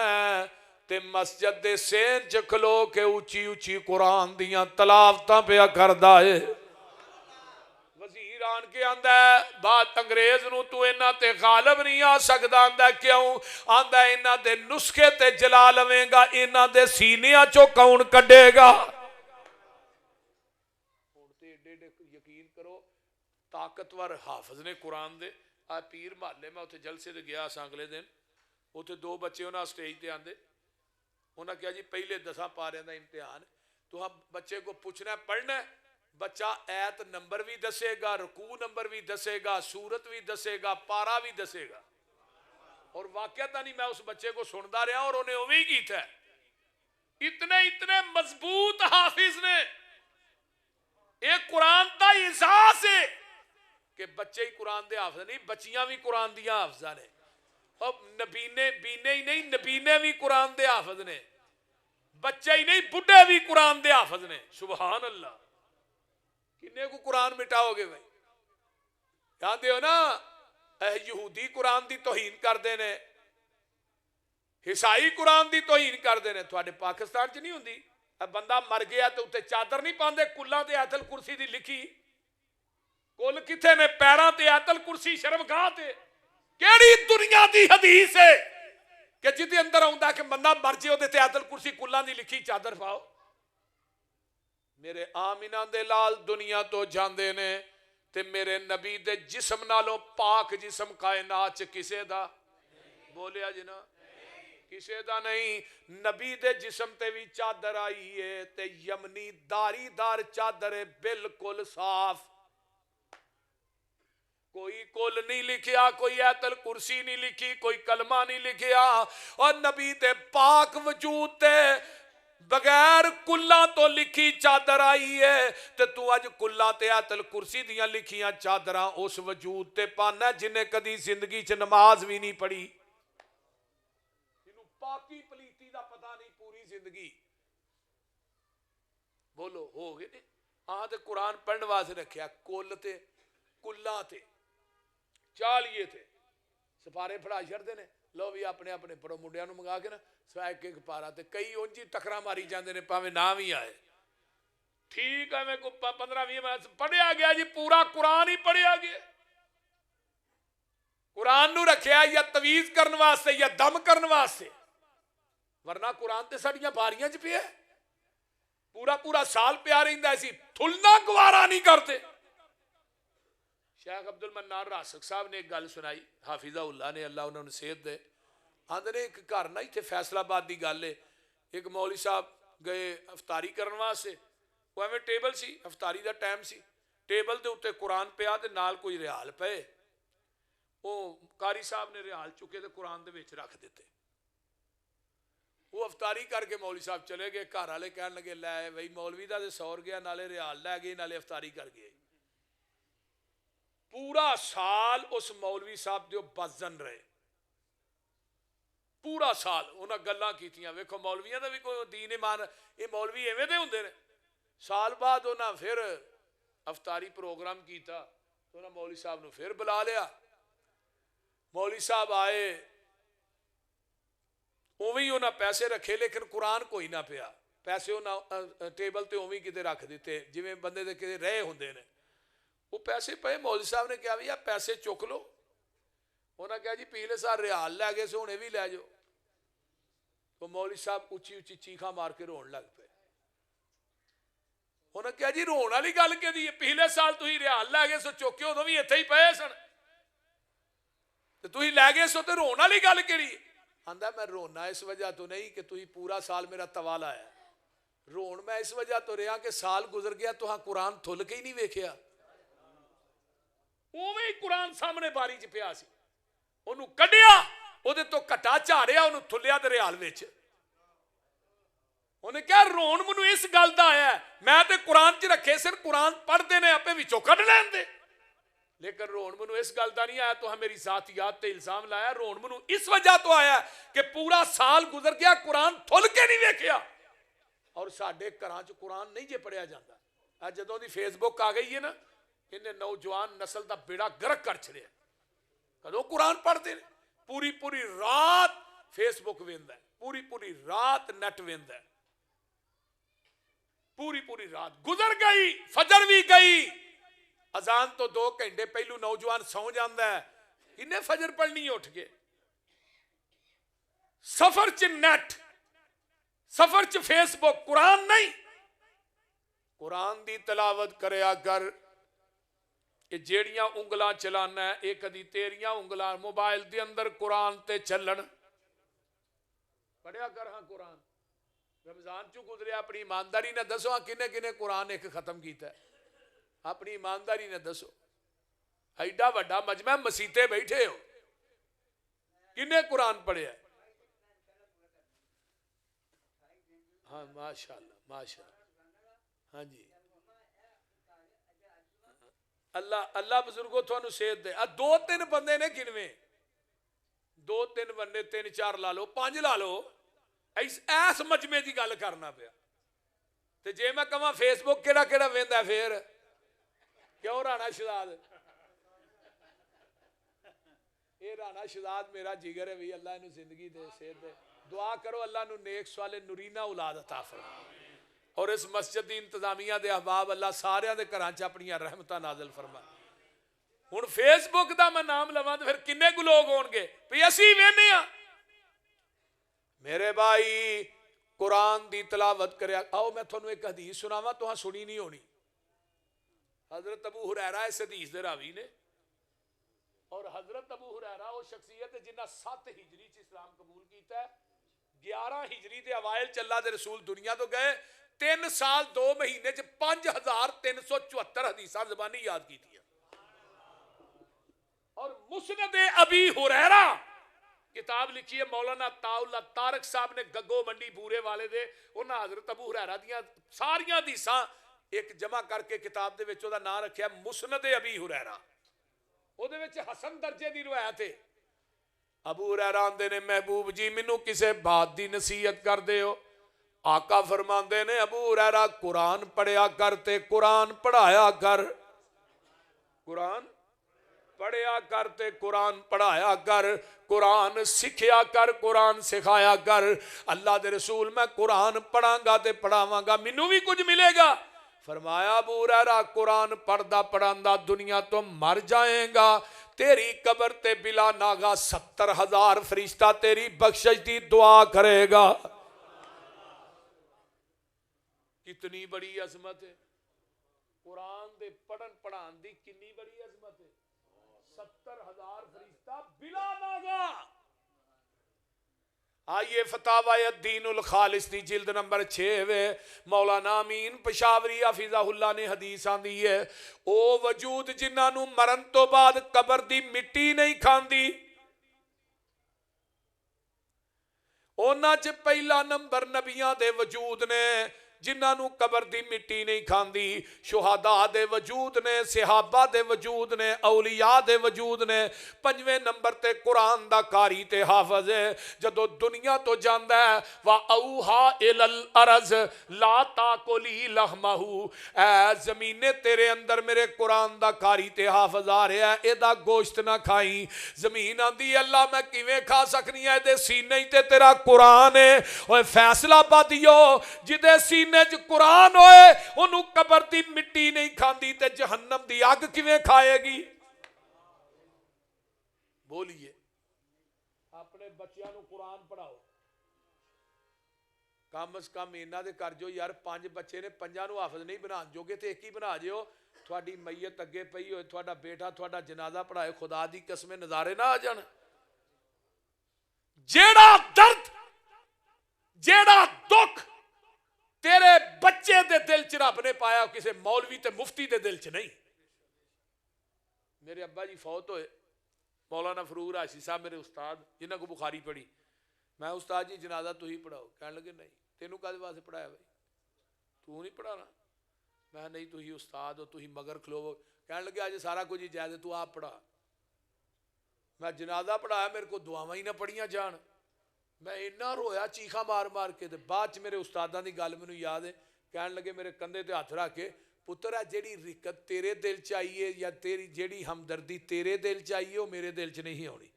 A: تے مسجد دے سین چ کھلو کے اونچی اونچی قرآن دیاں تلاوتاں پیا کردا ہے وزیر آن کے آندا ہے بات انگریز نو تو انہاں تے غالب نہیں آ سکدا آندا کیوں آندا انہاں دے نسخے تے جلا لویں گا انہاں دے سینیاں چوں کون کڈے گا ہن تے ایڈے یقین کرو طاقتور حافظ نے قرآن دے آ پیر محلے میں اوتھے جلسے تے گیا سا اگلے دن اوتھے 2 بچے انہاں سٹیج تے آندے انہاں کہا جی پہلے 10 پاریاں دا امتحان تو ہم بچے کو پوچھنا ہے پڑھنا ہے بچہ ایت نمبر بھی دسے گا رکوع نمبر بھی دسے گا سورت بھی دسے گا پارا بھی دسے گا اور واقعہ نہیں میں اس بچے کو سندا رہا اور انہیں اوہی کیتا ہے اتنے مضبوط حافظ نے ایک قرآن دا احساس ہے کہ بچے ہی قرآن دے حافظ نہیں بچیاں بھی قرآن دیا حافظہ نے اور نبینے ہی نہیں نبینے بھی قرآن دے حافظ نے بچے ہی نہیں بڑھے بھی قرآن دے حافظ نے سبحان اللہ کنے کو قرآن مٹاؤ گے بھائی جانتے ہو نا یہودی قرآن دی توہین کر دینے عیسائی قرآن دی توہین کر دینے تھوڑے پاکستان چ نہیں ہوندی بندہ مر گیا تو اتے چادر نہیں پاندے کلاں تے آیت الکرسی دی لکھی کل کتھے نے پیراں تے آیت الکرسی شرمگاہ تے کیڑی دنیا دی حدیث ہے کہ جدے اندر آوندا کہ بندہ مر جے اودے تے آیت الکرسی کلاں دی لکھی چادر پاؤ میرے آمینہ دے لال دنیا تو جاندے نے تے میرے نبی دے جسم نالوں پاک جسم کائنات چ کسے دا بولیا جنا کسے دا نہیں. نبی دے جسم تے بھی چادر آئی ہے تے یمنی داری دار چادر ہے بالکل صاف. کوئی کل نہیں لکھیا, کوئی آیت الکرسی نہیں لکھی, کوئی کلمہ نہیں لکھیا, اور نبی تے پاک وجود تے بغیر کلاں تو لکھی چادر آئی ہے. تے تو اج کلاں تے آیت الکرسی دیاں لکھیاں چادراں اس وجود تے پانا جنہیں کدی زندگی چ نماز بھی نہیں پڑھی, پاکی پلیتی دا پتہ نہیں پوری زندگی. بولو ہو گئے ہاں تے قرآن پڑھن واسطے رکھیا کل تے کلا تے چالیے تے سپارے پڑھا چھڑدے نے. لو بھی اپنے اپنے پڑھو منڈیاں نو منگا کے نا سوائے ایک پارا تے کئی اونجی ٹکرا ماری جاندے نے پاویں نام ہی آئے. ٹھیک ہے میں کو 15-20 منٹ پڑھیا گیا جی پورا قرآن ہی پڑھیا گیا. قرآن نو رکھیا یا تویز کرن واسطے یا دم کرن واسطے, ورنہ قرآن تے ساڈیاں باریاں چ پیا پورا پورا سال پیا رہندا اسی تھلنا گوارا نہیں کرتے. شیخ عبد المنان راسک صاحب نے ایک گل سنائی, حافظہ اللہ نے, اللہ انہوں نے صحت دے. آندے نے ایک گھر نا ایتھے فیصل آباد دی گل ہے, ایک مولوی صاحب گئے افطاری کرن واسطے, وہ ایویں ٹیبل سی, افطاری دا ٹائم سی, ٹیبل دے اوتے قرآن پیا تے نال کوئی ریال پئے. وہ قاری صاحب نے ریال چکے تے قرآن دے وچ رکھ دیتے. وہ افطاری کر کے مولوی صاحب چلے گئے, گھر والے کہن لگے لے بھائی مولوی دا تے سور گیا, نالے ریال لے گئے, نالے افطاری کر گئے. پورا سال اس مولوی صاحب دیو بزن رہے, پورا سال انہاں گلاں کیتیاں. ویکھو مولویاں دا بھی کوئی دین ایمان, یہ مولوی ایویں دے ہوندے نے. سال بعد انہاں پھر افطاری پروگرام کیتا تو انہاں مولوی صاحب نو پھر بلا لیا. مولوی صاحب آئے, اوویں انہاں پیسے رکھے لیکن قرآن کوئی نہ پیا. پیسے انہاں ٹیبل تے اوویں کتے رکھ دیتے جویں بندے دے کتے رہے ہوندے نے. وہ پیسے پے, مولوی صاحب نے کہا بھی آپ پیسے چک لو. انہاں کہا جی پہلے سال ریال لے گئے سو ہونے بھی لے جاؤ. تو مولوی صاحب اچھی اچھی چیخاں مار کے رون لگ پے. انہاں کہا جی رون والی گل کہ دی, پہلے سال تسی ریال لے گئے سو چوکے ادوں بھی ایتھے ہی پئے سن تے تسی لے گئے سو تے رون والی گل کیڑی. آندا میں رونا اس وجہ تو نہیں کہ تسی پورا سال میرا توالا ہے, رون میں اس وجہ تو رہا کہ سال گزر گیا تو ہاں قرآن تھل کے ہی نہیں ویکھیا. اوویں قرآن سامنے باری چ پیا سی, انہوں کڈیا وہ تو کٹا چاڑیا, انہوں تھلیا تے ریال وچ. انہیں کہا رون منو اس گل دا آیا ہے, میں تے قرآن چ رکھے سر قرآن پڑھتے نے اپنے وچوں کڈ لین دے, لیکن رون منو اس گل دا نہیں آیا تو ہاں میری ذاتیات تے الزام لایا. رون منو اس وجہ تو آیا کہ پورا سال گزر گیا قرآن تھل کے نہیں ویکھیا. اور ساڈے گھراں چ قرآن نہیں جے پڑھیا جاندا. جدوں دی فیس بک آ گئی ہے نا, انہیں نوجوان نسل دا بیڑا گرک کر چھڑیا. کدوں قرآن پڑھتے ہیں, پوری پوری رات فیس بک ویندا ہے, پوری پوری رات نیٹ ویندا ہے, پوری پوری رات گزر گئی, فجر بھی گئی, اذان تو 2 گھنٹے پہلو نوجوان سو جاندا ہے, انہیں فجر پڑھنی اٹھ کے. سفر چ نیٹ, سفر چ فیس بک, قرآن نہیں. قرآن دی تلاوت کریا کر, کہ جیڑیاں انگلاں چلانا ہے ایک کدی تیریاں انگلاں موبائل دے اندر قرآن تے چلن. پڑھیا کر ہاں قرآن. رمضان چوں گزریا اپنی ایمانداری نے دسو ہاں کنے کنے قرآن ایک ختم کیتا ہے, اپنی ایمانداری نے دسو. ایڈا وڈا مجمع مسیتے بیٹھے ہو, کنے قرآن پڑھیا ہے؟ ہاں ماشاءاللہ ماشاءاللہ. ہاں جی اللہ بزرگوں تھانوں صحت دے. 2-3 بندے نے گنویں, 2-3 بندے 3-4 لا لو 5 لا لو, ایس مجمے دی گل کرنا پیا. تے جے میں کہاں فیس بک کیڑا کیڑا ویندا پھر کیوں رانا شہزاد, اے رانا شہزاد میرا جگر ہے بھی, اللہ انہوں زندگی دے صحت دے. دعا کرو اللہ نو نیک صالح نورینہ اولاد عطا فرمائے, اور اس مسجد دی انتظامیہ دے احباب اللہ سارے دے گھراں چ اپنی رحمتاں نازل فرمائے. ہن فیس بک دا میں نام لواں تے پھر کنے کو لوگ ہون گے بھی اسی وینے ہاں. میرے بھائی قرآن دی تلاوت کریا. آؤ میں تھانوں ایک حدیث سناواں, تہاں سنی نہیں ہونی. حضرت ابو ہریرہ اس حدیث دے راوی نے, اور حضرت ابو ہریرہ وہ شخصیت جنہ 7 ہجری چ اسلام قبول کیتا ہے, 11 ہجری دے اوائل چ اللہ دے رسول دنیا تو گئے, 3 سال 2 مہینے چ 5374 حدیثاں زبانی یاد کیتیاں. اور مسند ابی ہریرہ کتاب لکھی ہے مولانا طاء طارق صاحب نے گگو منڈی بورے والے دے, انہاں حضرت ابو ہریرہ دیاں ساریاں حدیثاں ایک جمع کر کے کتاب دے وچ دا نام رکھیا مسند ابی ہریرہ. او دے وچ حسن درجے دی روایت ہے. ابو ہریرہ آندے نے محبوب جی مینوں کسے بات دی نصیحت کر دے ہو. آقا فرماندے نے ابو ہریرہ قرآن پڑھیا کر تے قرآن پڑھایا کر, قرآن پڑھیا کر تے قرآن پڑھایا کر, قرآن سکھیا کر قرآن سکھایا کر. اللہ دے رسول میں قرآن پڑھاں گا تے پڑھاواں گا مینوں بھی کچھ ملے گا. فرمایا ابو ہریرہ قرآن پڑھدا پڑھاندا دنیا تو مر جائیں گا, تیری قبر تے بلا ناغا 70,000 فرشتہ تیری بخشش دی دعا کرے گا. کتنی بڑی عظمت ہے قرآن دے پڑھن پڑھان دی, کنی بڑی عظمت ہے. 70,000 فرشتہ بلا ناغا. آئیے فتاوی الدین الخالص دی جلد نمبر 6 مولانا امین پشاوری حفظہ اللہ نے حدیث آندی ہے, او وجود جنہاں نو مرن تو بعد قبر دی مٹی نہیں کھاندی, اونا چ پہلا نمبر نبیاں دے وجود نے جنہاں نو قبر دی مٹی نہیں کھاندی, شہداء دے وجود نے, صحابہ دے وجود نے, اولیاء دے وجود نے. 5ویں نمبر تے قرآن دا قاری تے حافظ ہے. جدو دنیا تو جاندا ہے وَأَوْحَا إِلَى الْأَرْضِ لَا تَأْكُلِي لَحْمَهُ, اے زمینے تیرے اندر میرے قرآن دا قاری تے حافظ آ رہا ہے, اے دا گوشت نہ کھائیں. زمین آندی اللہ میں کیویں کھا سکنی ہے, دے سینے تے تیرا قرآن ہے. اوے فیصلہ پا دیو جدے سینے قرآن ہوئے انہوں قبر دی مٹی نہیں کھاندی تے جہنم دی آگ کیویں کھائے گی. بولیے اپنے بچیاں نو قرآن پڑھاؤ, کم از کم اینا دے کر جو یار 5 بچے نے 5 نو حافظ نہیں بنا جو گے تے ایک ہی بنا جیو. تھوڑی میت اگے پئی ہوئے, تھوڑا بیٹا تھوڑا جنازہ پڑھائے, خدا دی قسم نظارے نہ آ جان. جیڑا درد جیڑا دکھ تیرے بچے دے دل چ رب نے پایا کسے مولوی تے مفتی دے دل چ نہیں. میرے ابا جی فوت ہوئے, مولانا فروغ راشد صاحب میرے استاد جنہاں کو بخاری پڑھی. میں استاد جی جنازہ تو ہی پڑھاؤ, کہنے لگے نہیں تینوں کدے واسطے پڑھایا بھائی, تو نہیں پڑھانا. میں نہیں تو ہی استاد ہو, تو ہی مگر کھلو. کہنے لگے آج سارا کچھ جائز ہے, تو آپ پڑھا. میں جنازہ پڑھایا, میرے کو دعاواں ہی نہ پڑھیاں جان. میں اتنا رویا چیخا مار مار کے. بعد میرے استاداں دی گل مینوں یاد ہے, کہن لگے میرے کندھے تے ہاتھ رکھ کے, پتر ہے جیڑی رکت تیرے دل چاہیے یا تیری جیڑی ہمدردی تیرے دل چاہیے وہ میرے دل چ نہیں ہونی.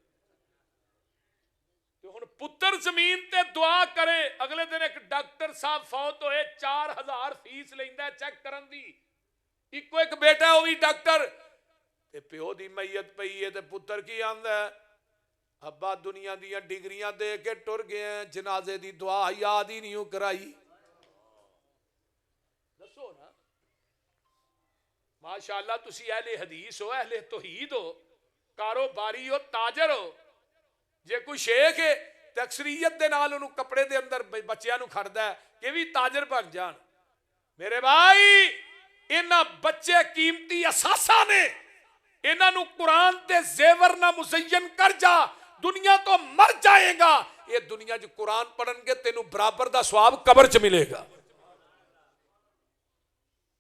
A: تو ہن پتر زمین تے دعا کرے. اگلے دن ایک ڈاکٹر صاحب فوت ہوئے, 4,000 فیس لیندا ہے چیک کرن دی. اکو ایک بیٹا ہے وہ بھی ڈاکٹر, تے پیو دی میت پئی ہے تے پتر کی آندا ہے ابا دنیا دیاں ڈگریاں دے کے ٹر گئے, جنازے دی دعا یاد ہی نہیں کرائی. دسو نا ماشاءاللہ تسی اہل حدیث ہو, اہل توحید ہو, کاروباری ہو, تاجر ہو. جے کوئی شیخ ہے تے اکثریت دے نال انہوں کپڑے دے اندر بچیاں نو کھڑدا ہے کہ بھی تاجر بن جان. میرے بھائی انہاں بچے قیمتی اثاثہ نے, انہاں نو قرآن تے زیور نہ مزین کر جا, دنیا تو مر جائے گا. یہ دنیا جو قرآن پڑھن گے تینوں برابر دا ثواب قبر چ ملے گا.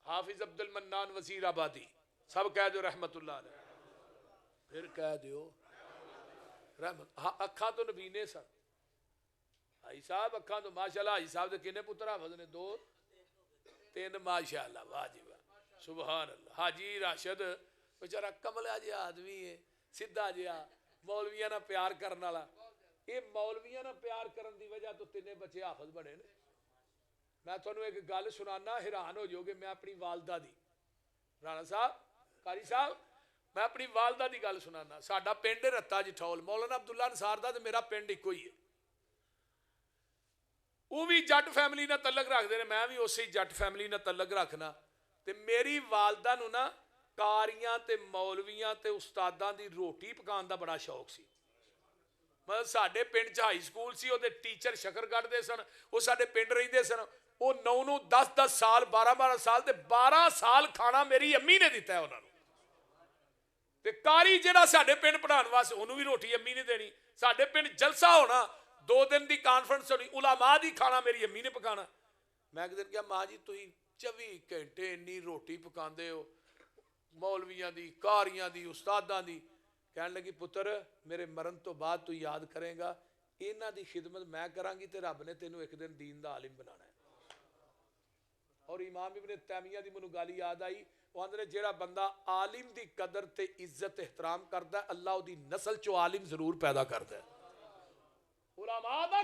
A: حافظ عبد المنان وزیر آبادی سب کہہ دو رحمت اللہ علیہ, پھر کہہ دیو رحمت. اکھاں تو نبینے سن حاجی صاحب, اکھاں تو ماشاءاللہ حاجی صاحب دے کنے پتر حافظ نے؟ 2 3 ماشاءاللہ, واہ جی واہ سبحان اللہ. حاجی راشد بیچارہ کملا جہا آدمی ہے, سیدھا جہا, مولویاں نہ پیار کرن والا. یہ مولویاں نہ پیار کرن دی وجہ تو 3 بچے حافظ بنے نے. میں تھانوں ایک گل سنانا, حیران ہو جاؤ گے. میں اپنی والدہ دی, رانا صاحب قاری صاحب, میں اپنی والدہ دی گل سنانا. ساڈا پنڈ رتا جٹھول, مولانا عبداللہ انصار دا تے میرا پنڈ ایکو ہی ہے. وہ بھی جٹ فیملی نہ تعلق رکھتے ہیں, میں بھی اسی جٹ فیملی نہ تعلق رکھنا. تے میری والدہ نو نا ਕਾਰੀਆਂ ਤੇ ਮੌਲਵੀਆਂ ਤੇ ਉਸਤਾਦਾਂ ਦੀ ਰੋਟੀ ਪਕਾਉਣ ਦਾ ਬੜਾ ਸ਼ੌਕ ਸੀ। ਮਤਲਬ ਸਾਡੇ ਪਿੰਡ 'ਚ ਹਾਈ ਸਕੂਲ ਸੀ, ਉਹਦੇ ਟੀਚਰ ਸ਼ਕਰ ਕੱਢਦੇ ਸਨ, ਉਹ ਸਾਡੇ ਪਿੰਡ ਰਹਿੰਦੇ ਸਨ। ਉਹ 9 10 ਸਾਲ 12 ਸਾਲ ਤੇ 12 ਸਾਲ ਖਾਣਾ ਮੇਰੀ ਅੰਮੀ ਨੇ ਦਿੱਤਾ ਉਹਨਾਂ ਨੂੰ। ਤੇ ਕਾਰੀ ਜਿਹੜਾ ਸਾਡੇ ਪਿੰਡ ਪੜਾਉਣ ਵਾਸਤੇ, ਉਹਨੂੰ ਵੀ ਰੋਟੀ ਅੰਮੀ ਨੇ ਦੇਣੀ। ਸਾਡੇ ਪਿੰਡ ਜਲਸਾ ਹੋਣਾ, 2 ਦਿਨ ਦੀ ਕਾਨਫਰੰਸ ਹੋਣੀ, ਉਲਾਮਾ ਦੀ ਖਾਣਾ ਮੇਰੀ ਅੰਮੀ ਨੇ ਪਕਾਣਾ। ਮੈਂ ਇੱਕ ਦਿਨ ਕਿਹਾ ਮਾਂ ਜੀ ਤੁਸੀਂ 24 ਘੰਟੇ ਇੰਨੀ ਰੋਟੀ ਪਕਾਉਂਦੇ ਹੋ, ਮੌਲਵੀਆਂ ਦੀ, ਕਾਰੀਆਂ ਦੀ, ਉਸਤਾਦਾਂ ਦੀ। ਕਹਿਣ ਲੱਗੀ ਪੁੱਤਰ ਮੇਰੇ ਮਰਨ ਤੋਂ ਬਾਅਦ ਤੂੰ ਯਾਦ ਕਰੇਗਾ ਇਹਨਾਂ ਦੀ ਖਿਦਮਤ ਮੈਂ ਕਰਾਂਗੀ ਤੇ ਰੱਬ ਨੇ ਤੈਨੂੰ ਇੱਕ ਦਿਨ ਦੀਨ ਦਾ ਆਲਿਮ ਬਣਾਣਾ ਹੈ। ਔਰ ਇਮਾਮ ਇਬਨ ਤੈਮੀਆ ਦੀ ਮੈਨੂੰ ਗੱਲ ਯਾਦ ਆਈ, ਉਹ ਆਂਦੇ ਨੇ ਜਿਹੜਾ ਬੰਦਾ ਆਲਿਮ ਦੀ ਕਦਰ ਤੇ ਇੱਜ਼ਤ ਇਹਤਰਾਮ ਕਰਦਾ ਅੱਲਾਹ ਉਹਦੀ ਨਸਲ ਚੋਂ ਆਲਿਮ ਜ਼ਰੂਰ ਪੈਦਾ ਕਰਦਾ। ਉਲਮਾ ਦਾ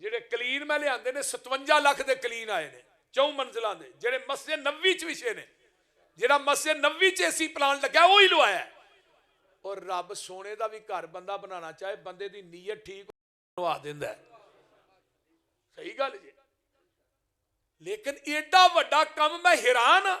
A: ਜਿਹੜੇ ਕਲੀਨ ਮੈਂ ਲਿਆਂਦੇ ਨੇ 57 ਲੱਖ ਦੇ ਕਲੀਨ ਆਏ ਨੇ 4 ਮੰਜ਼ਿਲਾਂ ਦੇ, ਜਿਹੜੇ ਮਸਜਿਦ ਨਬਵੀ ਚ ਵਿਛੇ ਨੇ, ਜਿਹੜਾ ਮਸਜਿਦ ਨਬਵੀ ਚ ਏਸੀ ਪਲਾਨ ਲੱਗਾ ਉਹ ਹੀ ਲਵਾਇਆ। ਔਰ ਰੱਬ ਸੋਨੇ ਦਾ ਵੀ ਘਰ ਬੰਦਾ ਬਣਾਉਣਾ ਚਾਹੇ, ਬੰਦੇ ਦੀ ਨੀਅਤ ਠੀਕ ਲਵਾ ਦਿੰਦਾ ਹੈ। ਸਹੀ ਗੱਲ ਜੀ। ਲੇਕਿਨ ਏਡਾ ਵੱਡਾ ਕੰਮ ਮੈਂ ਹੈਰਾਨ ਹਾਂ।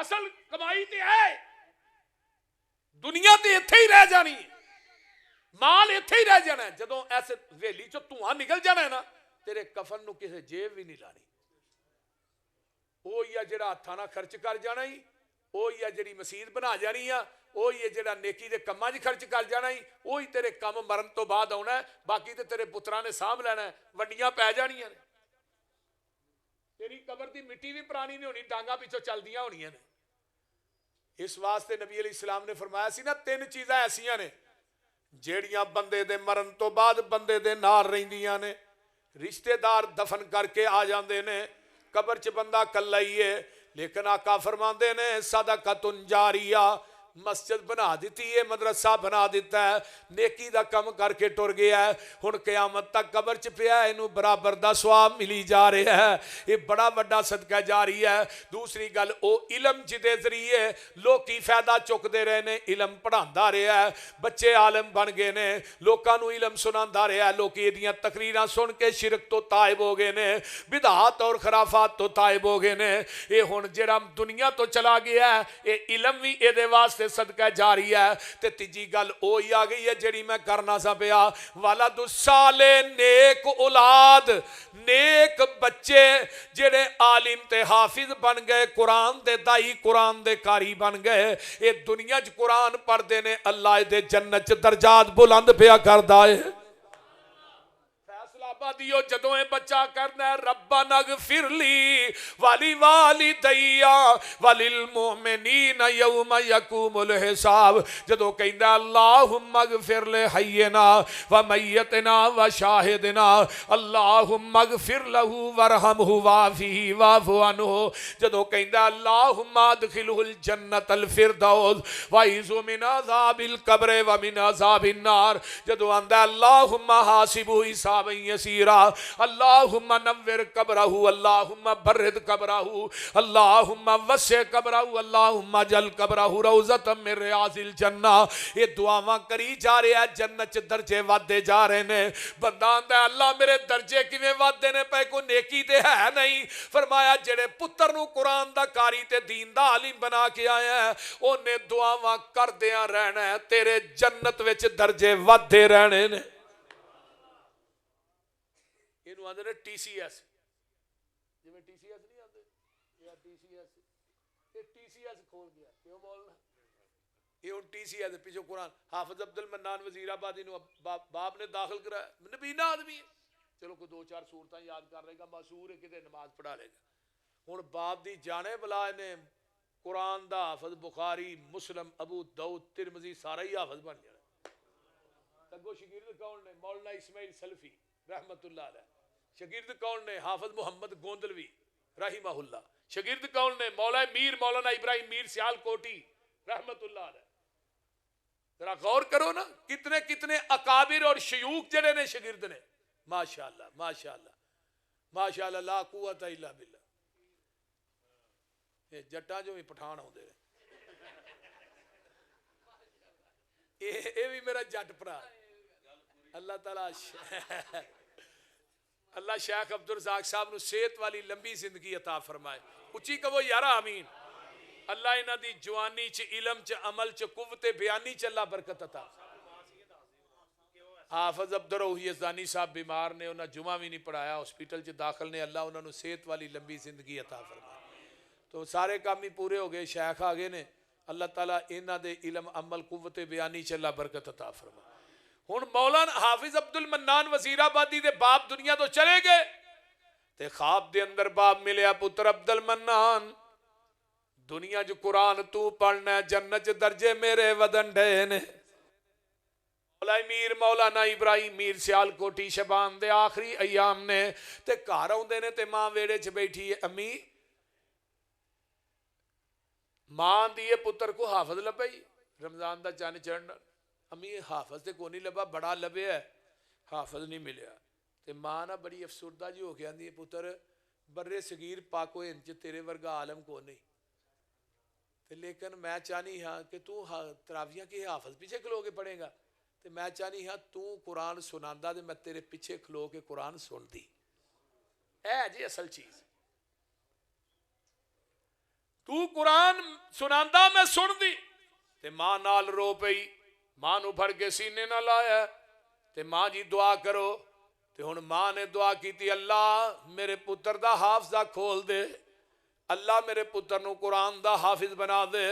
A: اصل کمائی تے ہے دنیا تے اتھے ہی رہ جانی ہے مال اتھے ہی رہ جانا ہے جدوں ایسے ویلی چو دھواں نکل جانا ہے نا تیرے کفن نو کسے جیب بھی نہیں لانی وہ یا جڑا ہتھاں خرچ کر جانا ہی وہ یا جڑی مسجد بنا جانی ہے وہ یہ جڑا نیکی دے کماں وچ خرچ کر جانا ہی وہی تیرے کم مرن تو بعد آنا ہے باقی تے تیرے پتراں نے سانبھ لینا ہے وڈیاں پی جانیاں نے تیری قبر دی مٹی بھی پرانی نہیں ہونی ڈانگاں پیچھوں چلدیاں ہونیاں نے اس واسطے نبی علیہ السلام نے فرمایا سی نا 3 چیزاں ایسیاں نے جیڑیاں بندے دے مرن تو بعد بندے دے نال رہندیاں نے رشتہ دار دفن کر کے آ جاندے نے قبر چ بندہ کلا ہی ہے لیکن آقا فرماندے نے صدقۃ جاریہ مسجد بنا دیتی ہے مدرسہ بنا دیتا ہے نیکی دا کم کر کے ٹر گیا ہے ہن قیامت تک قبر چ پیا ہے اینو برابر دا ثواب ملی جا رہا ہے یہ بڑا بڑا صدقہ جاری ہے دوسری گل او علم جدے ذریعے لوکی فائدہ چکدے رہے نے علم پڑھاندا رہا ہے بچے عالم بن گئے نے لوکاں نو علم سناندا رہا ہے لوکی ایدیاں تقریراں سن کے شرک تو تائب ہو گئے نے بدعات اور خرافات تو تائب ہو گئے نے اے ہن جڑا دنیا تو چلا گیا ہے اے علم بھی اے دے واسطے صدقہ جاری ہے تے تیجی گل اوہی آ گئی ہے جڑی میں کرنا سا پیا ولد الصالح نیک اولاد نیک بچے جڑے عالم تے حافظ بن گئے قرآن دے دائی قرآن دے کاری بن گئے اے دنیا چ قرآن پڑھدے نے اللہ دے جنت چ درجات بلند پیا کردا ہے دیو جدوں اے بچہ کرنا ہے ربنا اغفر لی والی والدیا وللمؤمنین یوم یقوم الحساب جدوں کہندا اللہم اغفر لحینا ومیتنا وشاہدنا اللہم اغفر لہ ورحمہ وعافہ واعف عنہ جدوں کہندا اللہم ادخلہ الجنت الفردوس وعیذ من عذاب القبر ومن عذاب النار جدوں آندا اللہم حاسبہ حسابا یسیرا اللہم نور قبرہ اللہم برد قبرہ اللہم وسع قبرہ اللہم جل قبرہ روضۃ من ریاض الجنہ یہ دعاواں کری جا رہے ہیں جنت درجے وادے جا رہے ہیں بندہ آندا ہے اللہ میرے درجے کیویں وادے نے پے کوئی نیکی تے ہے نہیں فرمایا جڑے پتر نو قرآن دا کاری تے دین دا عالم بنا کے آیا ہے اونے دعاواں کردیاں رہنا ہے تیرے جنت وچ درجے وادے رہنے نے اینو آندے نے ٹی سی ایس جویں ٹی سی ایس نہیں آندے یا ٹی سی ایس یہ ٹی سی ایس کھول گیا کیوں بولنا یہ ہن ٹی سی ایس پیچھے قرآن حافظ عبد المنان وزیر آبادی نو باپ نے داخل کرایا نبینا آدمی ہے چلو کوئی 2-4 سورتاں یاد کر لے گا معصور ہے کتے نماز پڑھا لے گا ہن باپ دی جانے بلا نے قرآن دا حافظ بخاری مسلم ابو داؤد ترمذی سارا ہی حافظ بن جانا تگو شاگرد کون نے مولانا اسماعیل سلفی رحمت اللہ علیہ شاگرد کون نے حافظ محمد گوندلوی رحمہ اللہ شاگرد کون نے مولانا ابراہیم میر سیال کوٹی رحمت اللہ علیہ ذرا غور کرو نا کتنے کتنے اکابر اور شیوخ جڑے نے شاگرد نے ماشاءاللہ ماشاءاللہ ماشاءاللہ لا قوت الا باللہ یہ جٹاں جو بھی پٹھان ہوندے نے یہ بھی میرا جٹ پرا اللہ تعالیٰ اللہ شیخ عبد الرزاق صاحب نو صحت والی لمبی زندگی عطا فرمائے اچھی کہو یارا آمین اللہ انہاں دی جوانی چ علم چ عمل چ قوت بیانی چ اللہ برکت عطا حافظ عبد الرحیم یزدانی صاحب بیمار نے انہاں جمعہ بھی نہیں پڑھایا ہاسپٹل چ داخل نے اللہ انہاں نو صحت والی لمبی زندگی عطا فرمائے تو سارے کام ہی پورے ہو گئے شیخ آ گئے نے اللہ تعالیٰ انہاں دے علم عمل قوت بیانی چ اللہ برکت عطا فرمائے ہن مولانا حافظ عبد المنان وزیر آبادی دے باپ دنیا تو چلے گئے تے خواب دے اندر باپ ملیا پتر عبد المنان دنیا جو قرآن تو پڑھنا ہے جنت درجے میرے ودن ڈے نے مولانا ابراہیم میر سیال کوٹی شبان دے آخری ایام نے تے گھر آوندے نے تے ماں ویڑے چ بیٹھی ہے امی ماں دیے پتر کو حافظ لبائی رمضان دا چاند چڑھنا امی حافظ تے کو نہیں لبا بڑا لبے ہے حافظ نہیں ملیا تے ماں نہ بڑی افسردہ جی ہو گیا دی پتر برے صغیر پاکو انچ تیرے ورگا عالم کو نہیں تے لیکن میں چاہنی ہاں کہ تو تراویاں کے حافظ پیچھے کھلو کے پڑھے گا تے میں چاہنی ہاں تو قرآن سناندا تے میں تیرے پیچھے کھلو کے قرآن سن دی اے جی اصل چیز تو قرآن سناندا میں سن دی تے ماں نال رو پئی ماں نو پھڑ کے سینے نہ لایا تے ماں جی دعا کرو تے ہن ماں نے دعا کیتی اللہ میرے پتر دا حافظہ کھول دے اللہ میرے پتر نو قرآن دا حافظ بنا دے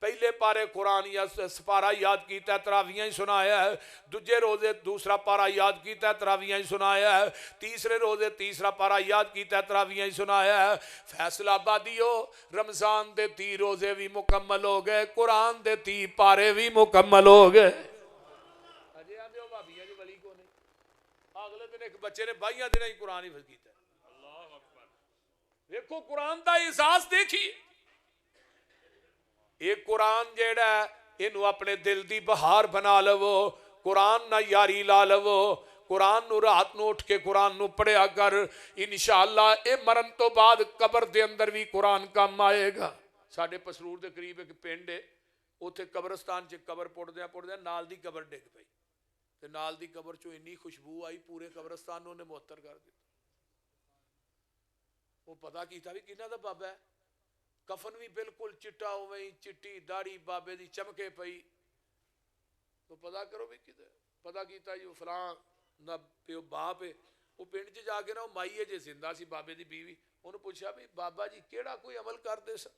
A: پہلے پارے قرآن یا سپارہ یاد کیتا ہے تراویحاں ہی سنایا ہے دوجے روزے دوسرا پارہ یاد کیتا ہے تراویحاں ہی سنایا ہے تیسرے روزے تیسرا پارہ یاد کیتا ہے تراویحاں ہی سنایا ہے فیصل آبادیو رمضان دے 30 روزے بھی مکمل ہو گئے قرآن دے 30 پارے بھی مکمل ہو گئے اجے آندے ہو بھابیاں جی ولی کو نہیں اگلے دن ایک بچے نے 22 دن ہی قرآن حفظ کیتا ہے اللہ اکبر دیکھو قرآن دا احساس دیکھیے ایک قرآن جیڑا ہے انہوں اپنے دل دی بہار بنا لو قرآن نہ یاری لا لو قرآن نو رات نو اٹھ کے قرآن نو پڑھیا کر انشاءاللہ اے مرن تو بعد قبر دے اندر بھی قرآن کام آئے گا ساڑھے پسرور دے قریب ایک پنڈ ہے اوتھے قبرستان چ قبر پڑھ دیا نال دی قبر ڈگ پئی تے نال دی قبر چو انی خوشبو آئی پورے قبرستان نے معطر کر دیا وہ پتہ کیتا بھی کنہ دا بابا ہے کفن بھی بالکل چٹا ہوئی چٹی داڑھی بابے دی چمکے پئی تو پتہ کرو بھی کدھر پتہ کیتا جو فلاں نہ پیو باپ ہے وہ پنڈ چ جا کے نا مائی ہے جے زندہ سی بابے دی بیوی انہوں پوچھا بھی بابا جی کیڑا کوئی عمل کر دے سا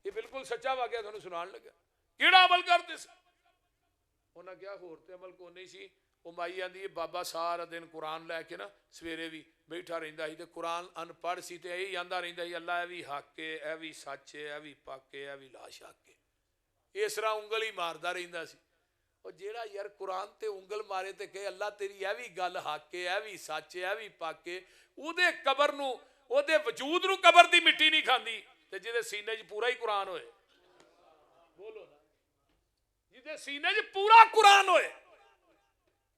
A: یہ بالکل سچا واقعہ تھانوں سنان لگا کیڑا عمل کر دے سا انہاں کیا ہورتے عمل کو نہیں سی وہ مائی آندی ہے بابا سارا دن قرآن لے کے نا سویرے بھی بیٹھا رہندا ہی تے قرآن ان پڑھ سی تے یہی آندا رہندا ہی اللہ اے وی حق ہے اے وی سچ ہے اے وی پاک ہے اے وی لا شک ہے اس طرح انگل ہی ماردا رہندا سی اور جیڑا یار قرآن تے انگل مارے تے کہ اللہ تیری اے وی گل حق ہے اے وی سچ ہے اے وی پاک ہے او دے قبر نو او دے وجود نو قبر دی مٹی نہیں کھاندی تے جے دے سینے وچ پورا ہی قرآن ہوئے بولو نا جے دے سینے وچ پورا قرآن ہوئے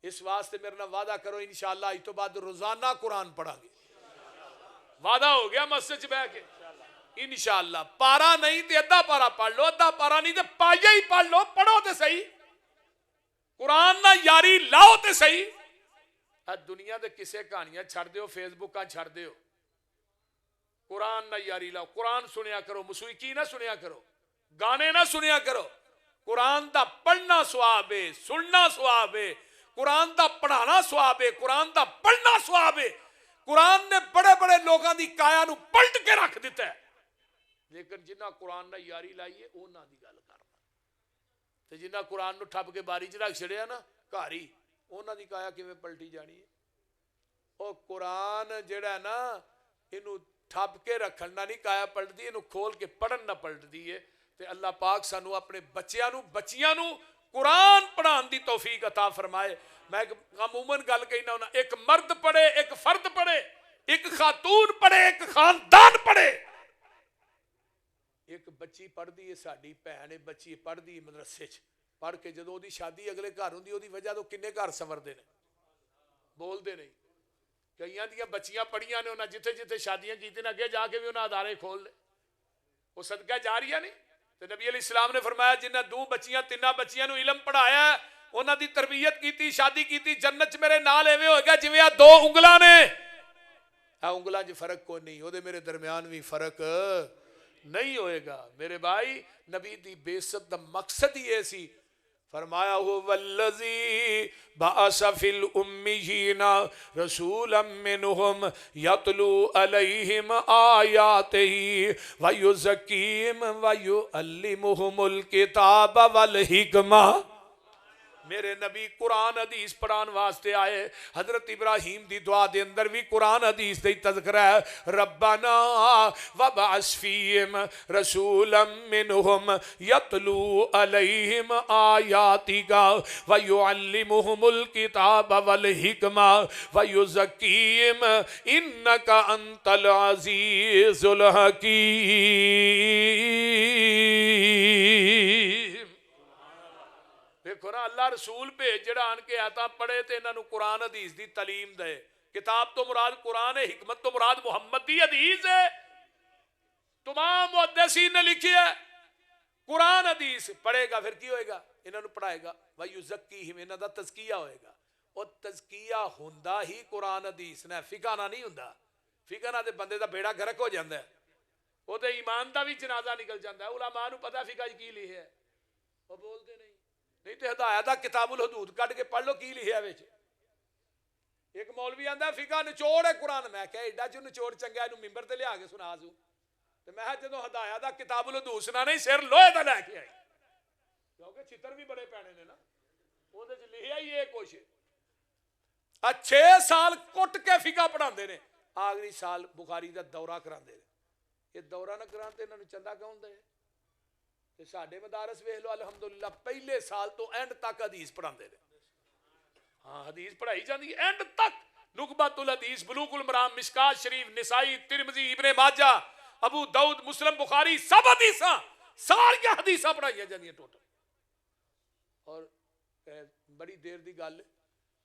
A: اس واسطے میرے نہ وعدہ کرو انشاءاللہ اس تو بعد روزانہ قرآن پڑھا گے وعدہ ہو گیا مسجد بہ کے انشاءاللہ پارا نہیں تے ادھا پارا پڑھ لو ادھا پارا نہیں تے پایا ہی پڑھ لو پڑھو تے صحیح قرآن نہ یاری لاؤ تے صحیح دنیا دے کسے کہانیاں چھڑ دیو فیس بکاں چھڑ دیو قرآن نہ یاری لاؤ قرآن سنیا کرو موسیقی نہ سنیا کرو گانے نہ سنیا کرو قرآن دا پڑھنا ثواب ہے سننا ثواب ہے قرآن دا پڑھانا ثواب ہے قرآن دا پڑھنا ثواب ہے قرآن نے بڑے بڑے لوگاں دی کایا نو پلٹ کے رکھ دیتا ہے لیکن جنہ قرآن نہ یاری لائیے اونا دی گل کرنا تے جنہ قرآن نو ٹھپ کے باری چ رکھ چھڑیا نا گھاری اونا دی کایا کیویں پلٹی جانی ہے او قرآن جڑا ہے نا اینو ٹھپ کے رکھنا نہیں کایا پلٹ دی اینو کھول کے پڑھن نہ پلٹ دی ہے تے اللہ پاک سانو اپنے بچیاں نو قرآن پڑھان دی توفیق عطا فرمائے میں عموماً گل کہنا ہونا ایک مرد پڑھے ایک فرد پڑھے ایک خاتون پڑھے ایک خاندان پڑھے ایک بچی پڑھ دی ہے ساڑی پہنے بچی پڑھ دی مدرسے چ پڑھ کے جدو دی شادی اگلے گھر ہوندی او دی وجہ تو کنے گھر سور دے نے بول دے نہیں کئیاں دیاں بچیاں پڑھیاں نے انہاں جتھے جتھے شادیاں کیتے نے اگے جا کے بھی انہاں ادارے کھول لے وہ صدقہ جاریہ نہیں تو نبی علیہ السلام نے فرمایا جنہ 2 بچیاں 3 بچیاں نو علم پڑھایا ہے انہاں دی تربیت کیتی شادی کیتی جنت میرے نال ایویں ہوئے گا جویں آ 2 انگلاں نے انگلاں چ فرق کوئی نہیں او دے میرے درمیان بھی فرق نہیں ہوئے گا میرے بھائی نبی دی بے عزت دا مقصد ہی سی فرمایا هو والذی بعث فی الامیین رسولا منہم یتلو علیہم آیاتہ ویزکیہم ویعلمہم الکتاب والحکمہ میرے نبی قرآن حدیث پڑھان واسطے آئے حضرت ابراہیم دی دعا دے اندر بھی قرآن حدیث دی تذکرہ ہے ربنا وبعث فیہم رسولا منہم یتلو علیہم آیاتک ویعلمہم الکتاب والحکمہ ویزکیہم انک انت العزیز الحکیم دیکھو نا اللہ رسول پہ جڑا آن کے آتا پڑھے تے انہوں قرآن حدیث دی تعلیم دے کتاب تو مراد قرآن ہے حکمت تو مراد محمد دی حدیث ہے تمام محدثین نے لکھی ہے قرآن حدیث پڑھے گا پھر کی ہوئے گا انہوں پڑھائے گا وَيُزَكِّيهِمْ انہوں دا تزکیہ ہوئے گا اور تزکیہ ہوندہ ہی قرآن حدیث نے فقہ نہ نہیں ہوندہ فقہ نہ دے بندے دا بیڑا گھرک ہو جاندہ ہے وہ تو ایمان دا بھی جنازہ نکل جاتا ہے. علماء نو پتہ فقہ کی لکھیا ہے, وہ بولتے نہیں تو ہدایت دا کتاب الحدود کٹ کے پڑھ لو کی لکھیا وچ. ایک مولوی آندا فقہ نچوڑ ہے قرآن. میں کہ ایڈا جو نچوڑ چنگا اینو ممبر تے لیا کے سنا سو. تے میں جدوں ہدایت دا کتاب الحدود سنا نہیں سر لوہے دا لے کے آئی, کیونکہ چھتر بھی بڑے پینے نے نا, وہ دے وچ لکھیا ہی ہے کچھ. 6 سال کٹ کے فقہ پڑھاندے نے, آخری سال بخاری دا دورہ کراندے نے. یہ دورہ نہ کران تے انہاں نوں چندہ کون دے؟ تے ساڈے مدارس ویکھ لو الحمدللہ پہلے سال تو اینڈ تک حدیث پڑھاندے نے. ہاں حدیث پڑھائی جاندی ہے اینڈ تک. نقبۃ الحدیث, بلوغ المرام, مشکات شریف, نسائی, ترمذی, ابن ماجہ, ابو داؤد, مسلم, بخاری, سب حدیثاں ساری حدیثاں پڑھائی جاندیاں ٹوٹل. اور بڑی دیر دی گل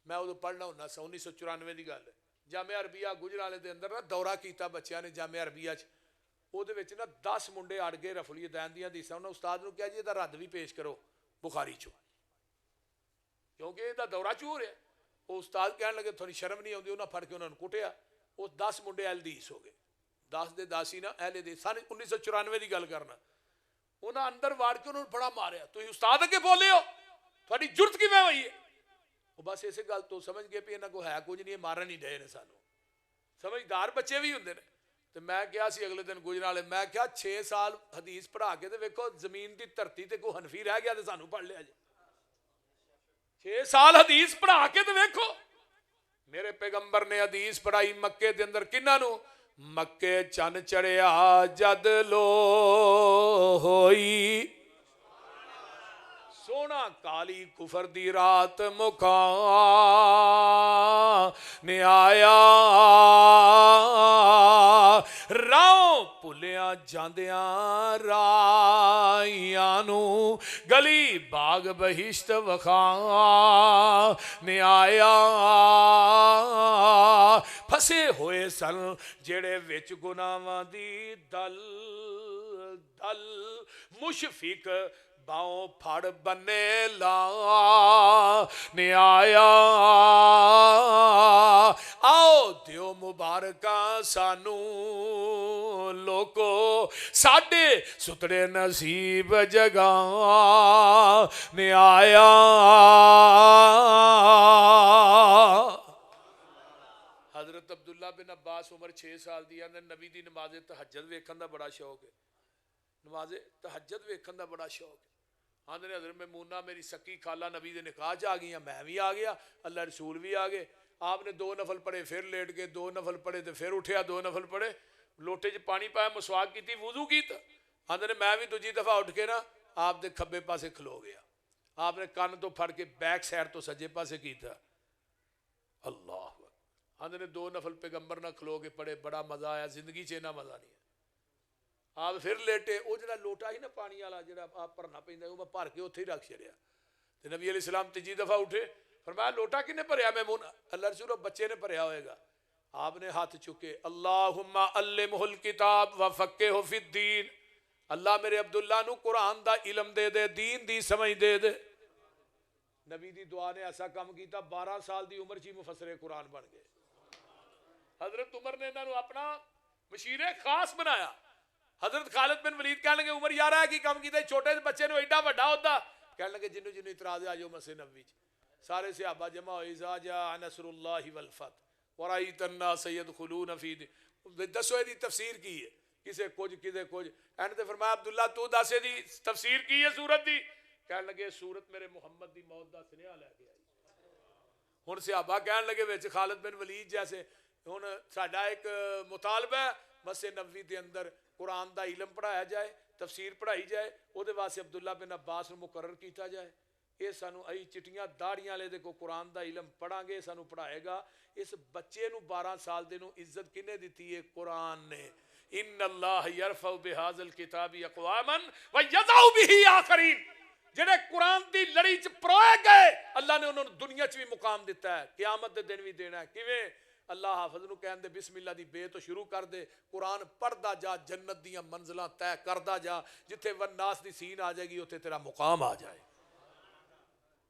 A: میں ادو پڑھنا ہونا سا 1994 دی گل. جامعہ عربیہ گجرالے دے اندر نا دورہ کیتا بچیاں نے جامعہ عربیہ چ. وہ دے وچ نا 10 منڈے اڑ گئے رفع الیدین دیاں حدیثاں. انہاں استاد نو کہا جی دا رد بھی پیش کرو بخاری چوں, کیونکہ یہ دورہ چ ہو رہا ہے. وہ استاد کہنے لگے تھوڑی شرم نہیں آتی, انہاں پھڑ کے انہوں نے کٹیا. وہ 10 منڈے اہل حدیث ہو گئے. 10 دے 10 ہی نا اہل حدیث. سن 1994 دی گل کرنا. انہاں اندر واڑ کے انہوں نے بڑا ماریا, تسی استاد اگے بولے ہو, تھوڑی جرت کیویں ہوئی ہے؟ وہ بس اسی گل تو سمجھ گئے بھی انہاں کو ہے کچھ نہیں, مارن ہی ڈے نے سانو. سمجھدار بچے بھی ہوندے نے. تے میں کیا سی اگلے دن گجرالے, میں کیا 6 سال حدیث پڑھا کے تے ویکھو زمین دی دھرتی تے کوئی حنفی رہ گیا تے سانو پڑھ لیا جی. 6 سال حدیث پڑھا کے تے ویکھو. میرے پیغمبر نے حدیث پڑھائی مکے دے اندر کنہاں نو؟ مکے چن چڑھیا جد لو ہوئی, سونا کالی کفر دی رات مکان نے آیا, راؤں پلیاں جاندیاں رائیاں نو گلی باغ بہشت وخان نے آیا. پھسے ہوئے سن جڑے وچ گناہاں دی دل دل, مشفق باؤں پھڑ بنے لا نے آیا. آؤ دیو مبارکہ سانو لوکو ساڈے سترے نصیب جگہ نے آیا. حضرت عبداللہ بن عباس عمر 6 سال دی اندر نبی دی نماز تہجد ویکھن دا بڑا شوق ہے. نماز تہجد ویکھن دا بڑا شوق ہے. آندے نے حضرت میمونہ میری سکی خالہ نبی دے نکاح چ آ گئی, میں بھی آ گیا, اللہ رسول بھی آ گئے. آپ نے 2 نفل پڑھے, پھر لیٹ گئے, 2 نفل پڑھے تے پھر اٹھیا, 2 نفل پڑھے, لوٹے چ پانی پایا, مسواک کیتی, وضو کیتا. آندے نے میں بھی دوجی دفعہ اٹھ کے نا آپ دے کھبے پاسے کھلو گیا. آپ نے کان تو پھڑ کے بیک سائڈ تو سجے پاسے کیتا. اللہ آندے نے 2 نفل پیغمبر نہ کھلو کے پڑھے, بڑا مزہ آیا, زندگی چ نہ مزہ نہیں ہے. آپ پھر لیٹے, وہ جڑا لوٹا ہی نا پانی والا جڑا آپ بھرنا پیندا وہ میں بھر کے اوتھے ہی رکھ چھڑیا. تے نبی علیہ السلام تیجی دفعہ اٹھے, فرمایا لوٹا کنے بھریا؟ میمونہ. اللہ رسول بچے نے بھریا ہوئے گا. آپ نے ہاتھ چکے, اللہم علمہ الکتاب وفقہہ فی الدین, اللہ میرے عبداللہ نو قرآن دا علم دے دے, دین دی سمجھ دے دے. نبی دی دعا نے ایسا کام کیتا, 12 سال دی عمر چی مفسر قرآن بن گئے. حضرت عمر نے انہوں اپنا مشیر خاص بنایا. حضرت خالد بن ولید کہنے لگے عمر یار ہے کی کام کیتا, چھوٹے بچے نے ایڈا بڑا ہوتا. کہنے لگے جنو جنو اعتراض آ جاؤ مسجد نبوی. سارے صحابہ جمع ہوئے, اذا جاء نصر اللہ والفتح ورأیت الناس یدخلون فی دین. دسو دی تفسیر کی ہے, کسے کچھ کسے کچھ. اینڈ تے فرمایا عبداللہ تو دسے دی تفسیر کی ہے سورت دی؟ کہنے لگے سورت میرے محمد دی موت دا سنیا لے کے آئی. ہن صحابہ کہنے لگے وچ خالد بن ولید جیسے, ہن ساڈا ایک مطالبہ ہے مسجد نبوی دے اندر قرآن دا علم پڑھایا جائے, تفسیر پڑھائی جائے, وہ دے واسطے عبداللہ بن عباس نو مقرر کیتا جائے. یہ سانو ای چٹیاں داڑیاں لے دے کو قرآن دا علم پڑھاں گے, سانو پڑھائے گا. اس بچے نو 12 سال دے نو عزت کنے دیتی ہے؟ قرآن نے. ان اللہ یرفع بہذا الکتاب اقواما ویضع بہ آخرین. جڑے قرآن دی لڑی چ پروئے گئے اللہ نے انہوں نے دنیا چ بھی مقام دیتا ہے, قیامت دے دن بھی دینا ہے. کیویں؟ اللہ حافظ نو کہن دے بسم اللہ دی بے تو شروع کر دے, قرآن پڑھدا جا, جنت دیاں منزلاں طے کردا جا, جتھے والناس دی سین آ جائے گی اتھے تیرا مقام آ جائے.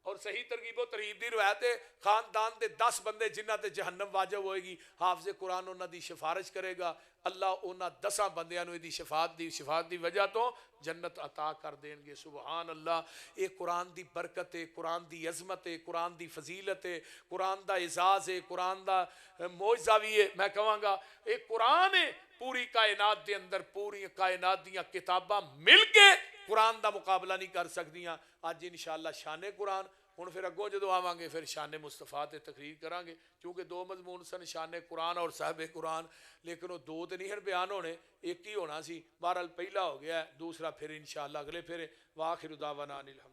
A: اور صحیح ترغیب و ترہیب دی روایت ہے خاندان دے 10 بندے جنہ تے جہنم واجب ہوئے گی حافظ قرآن انہاں دی سفارش کرے گا اللہ انہاں 10 بندیاں نو دی شفاعت دی وجہ تو جنت عطا کر دین گے سبحان اللہ اے قرآن دی برکت ہے قرآن دی عظمت ہے قرآن دی فضیلت ہے قرآن دا اعزاز ہے قرآن دا معجزہ بھی ہے میں کہاں گا اے قرآن ہے پوری کائنات دے اندر پوری کائنات دیاں کتاباں مل کے قرآن دا مقابلہ نہیں کر سکدیاں آج انشاءاللہ شان قرآن ہن پھر اگوں جدو آواں گے پھر شان مصطفیٰ تے تقریر کران گے کیونکہ 2 مضمون سن شان قرآن اور صاحب قرآن لیکن وہ 2 تے نہیں بیان ہونے ایک ہی ہونا سی بہرحال پہلا ہو گیا ہے دوسرا پھر انشاءاللہ اگلے پھر واخر دعوانا الحمد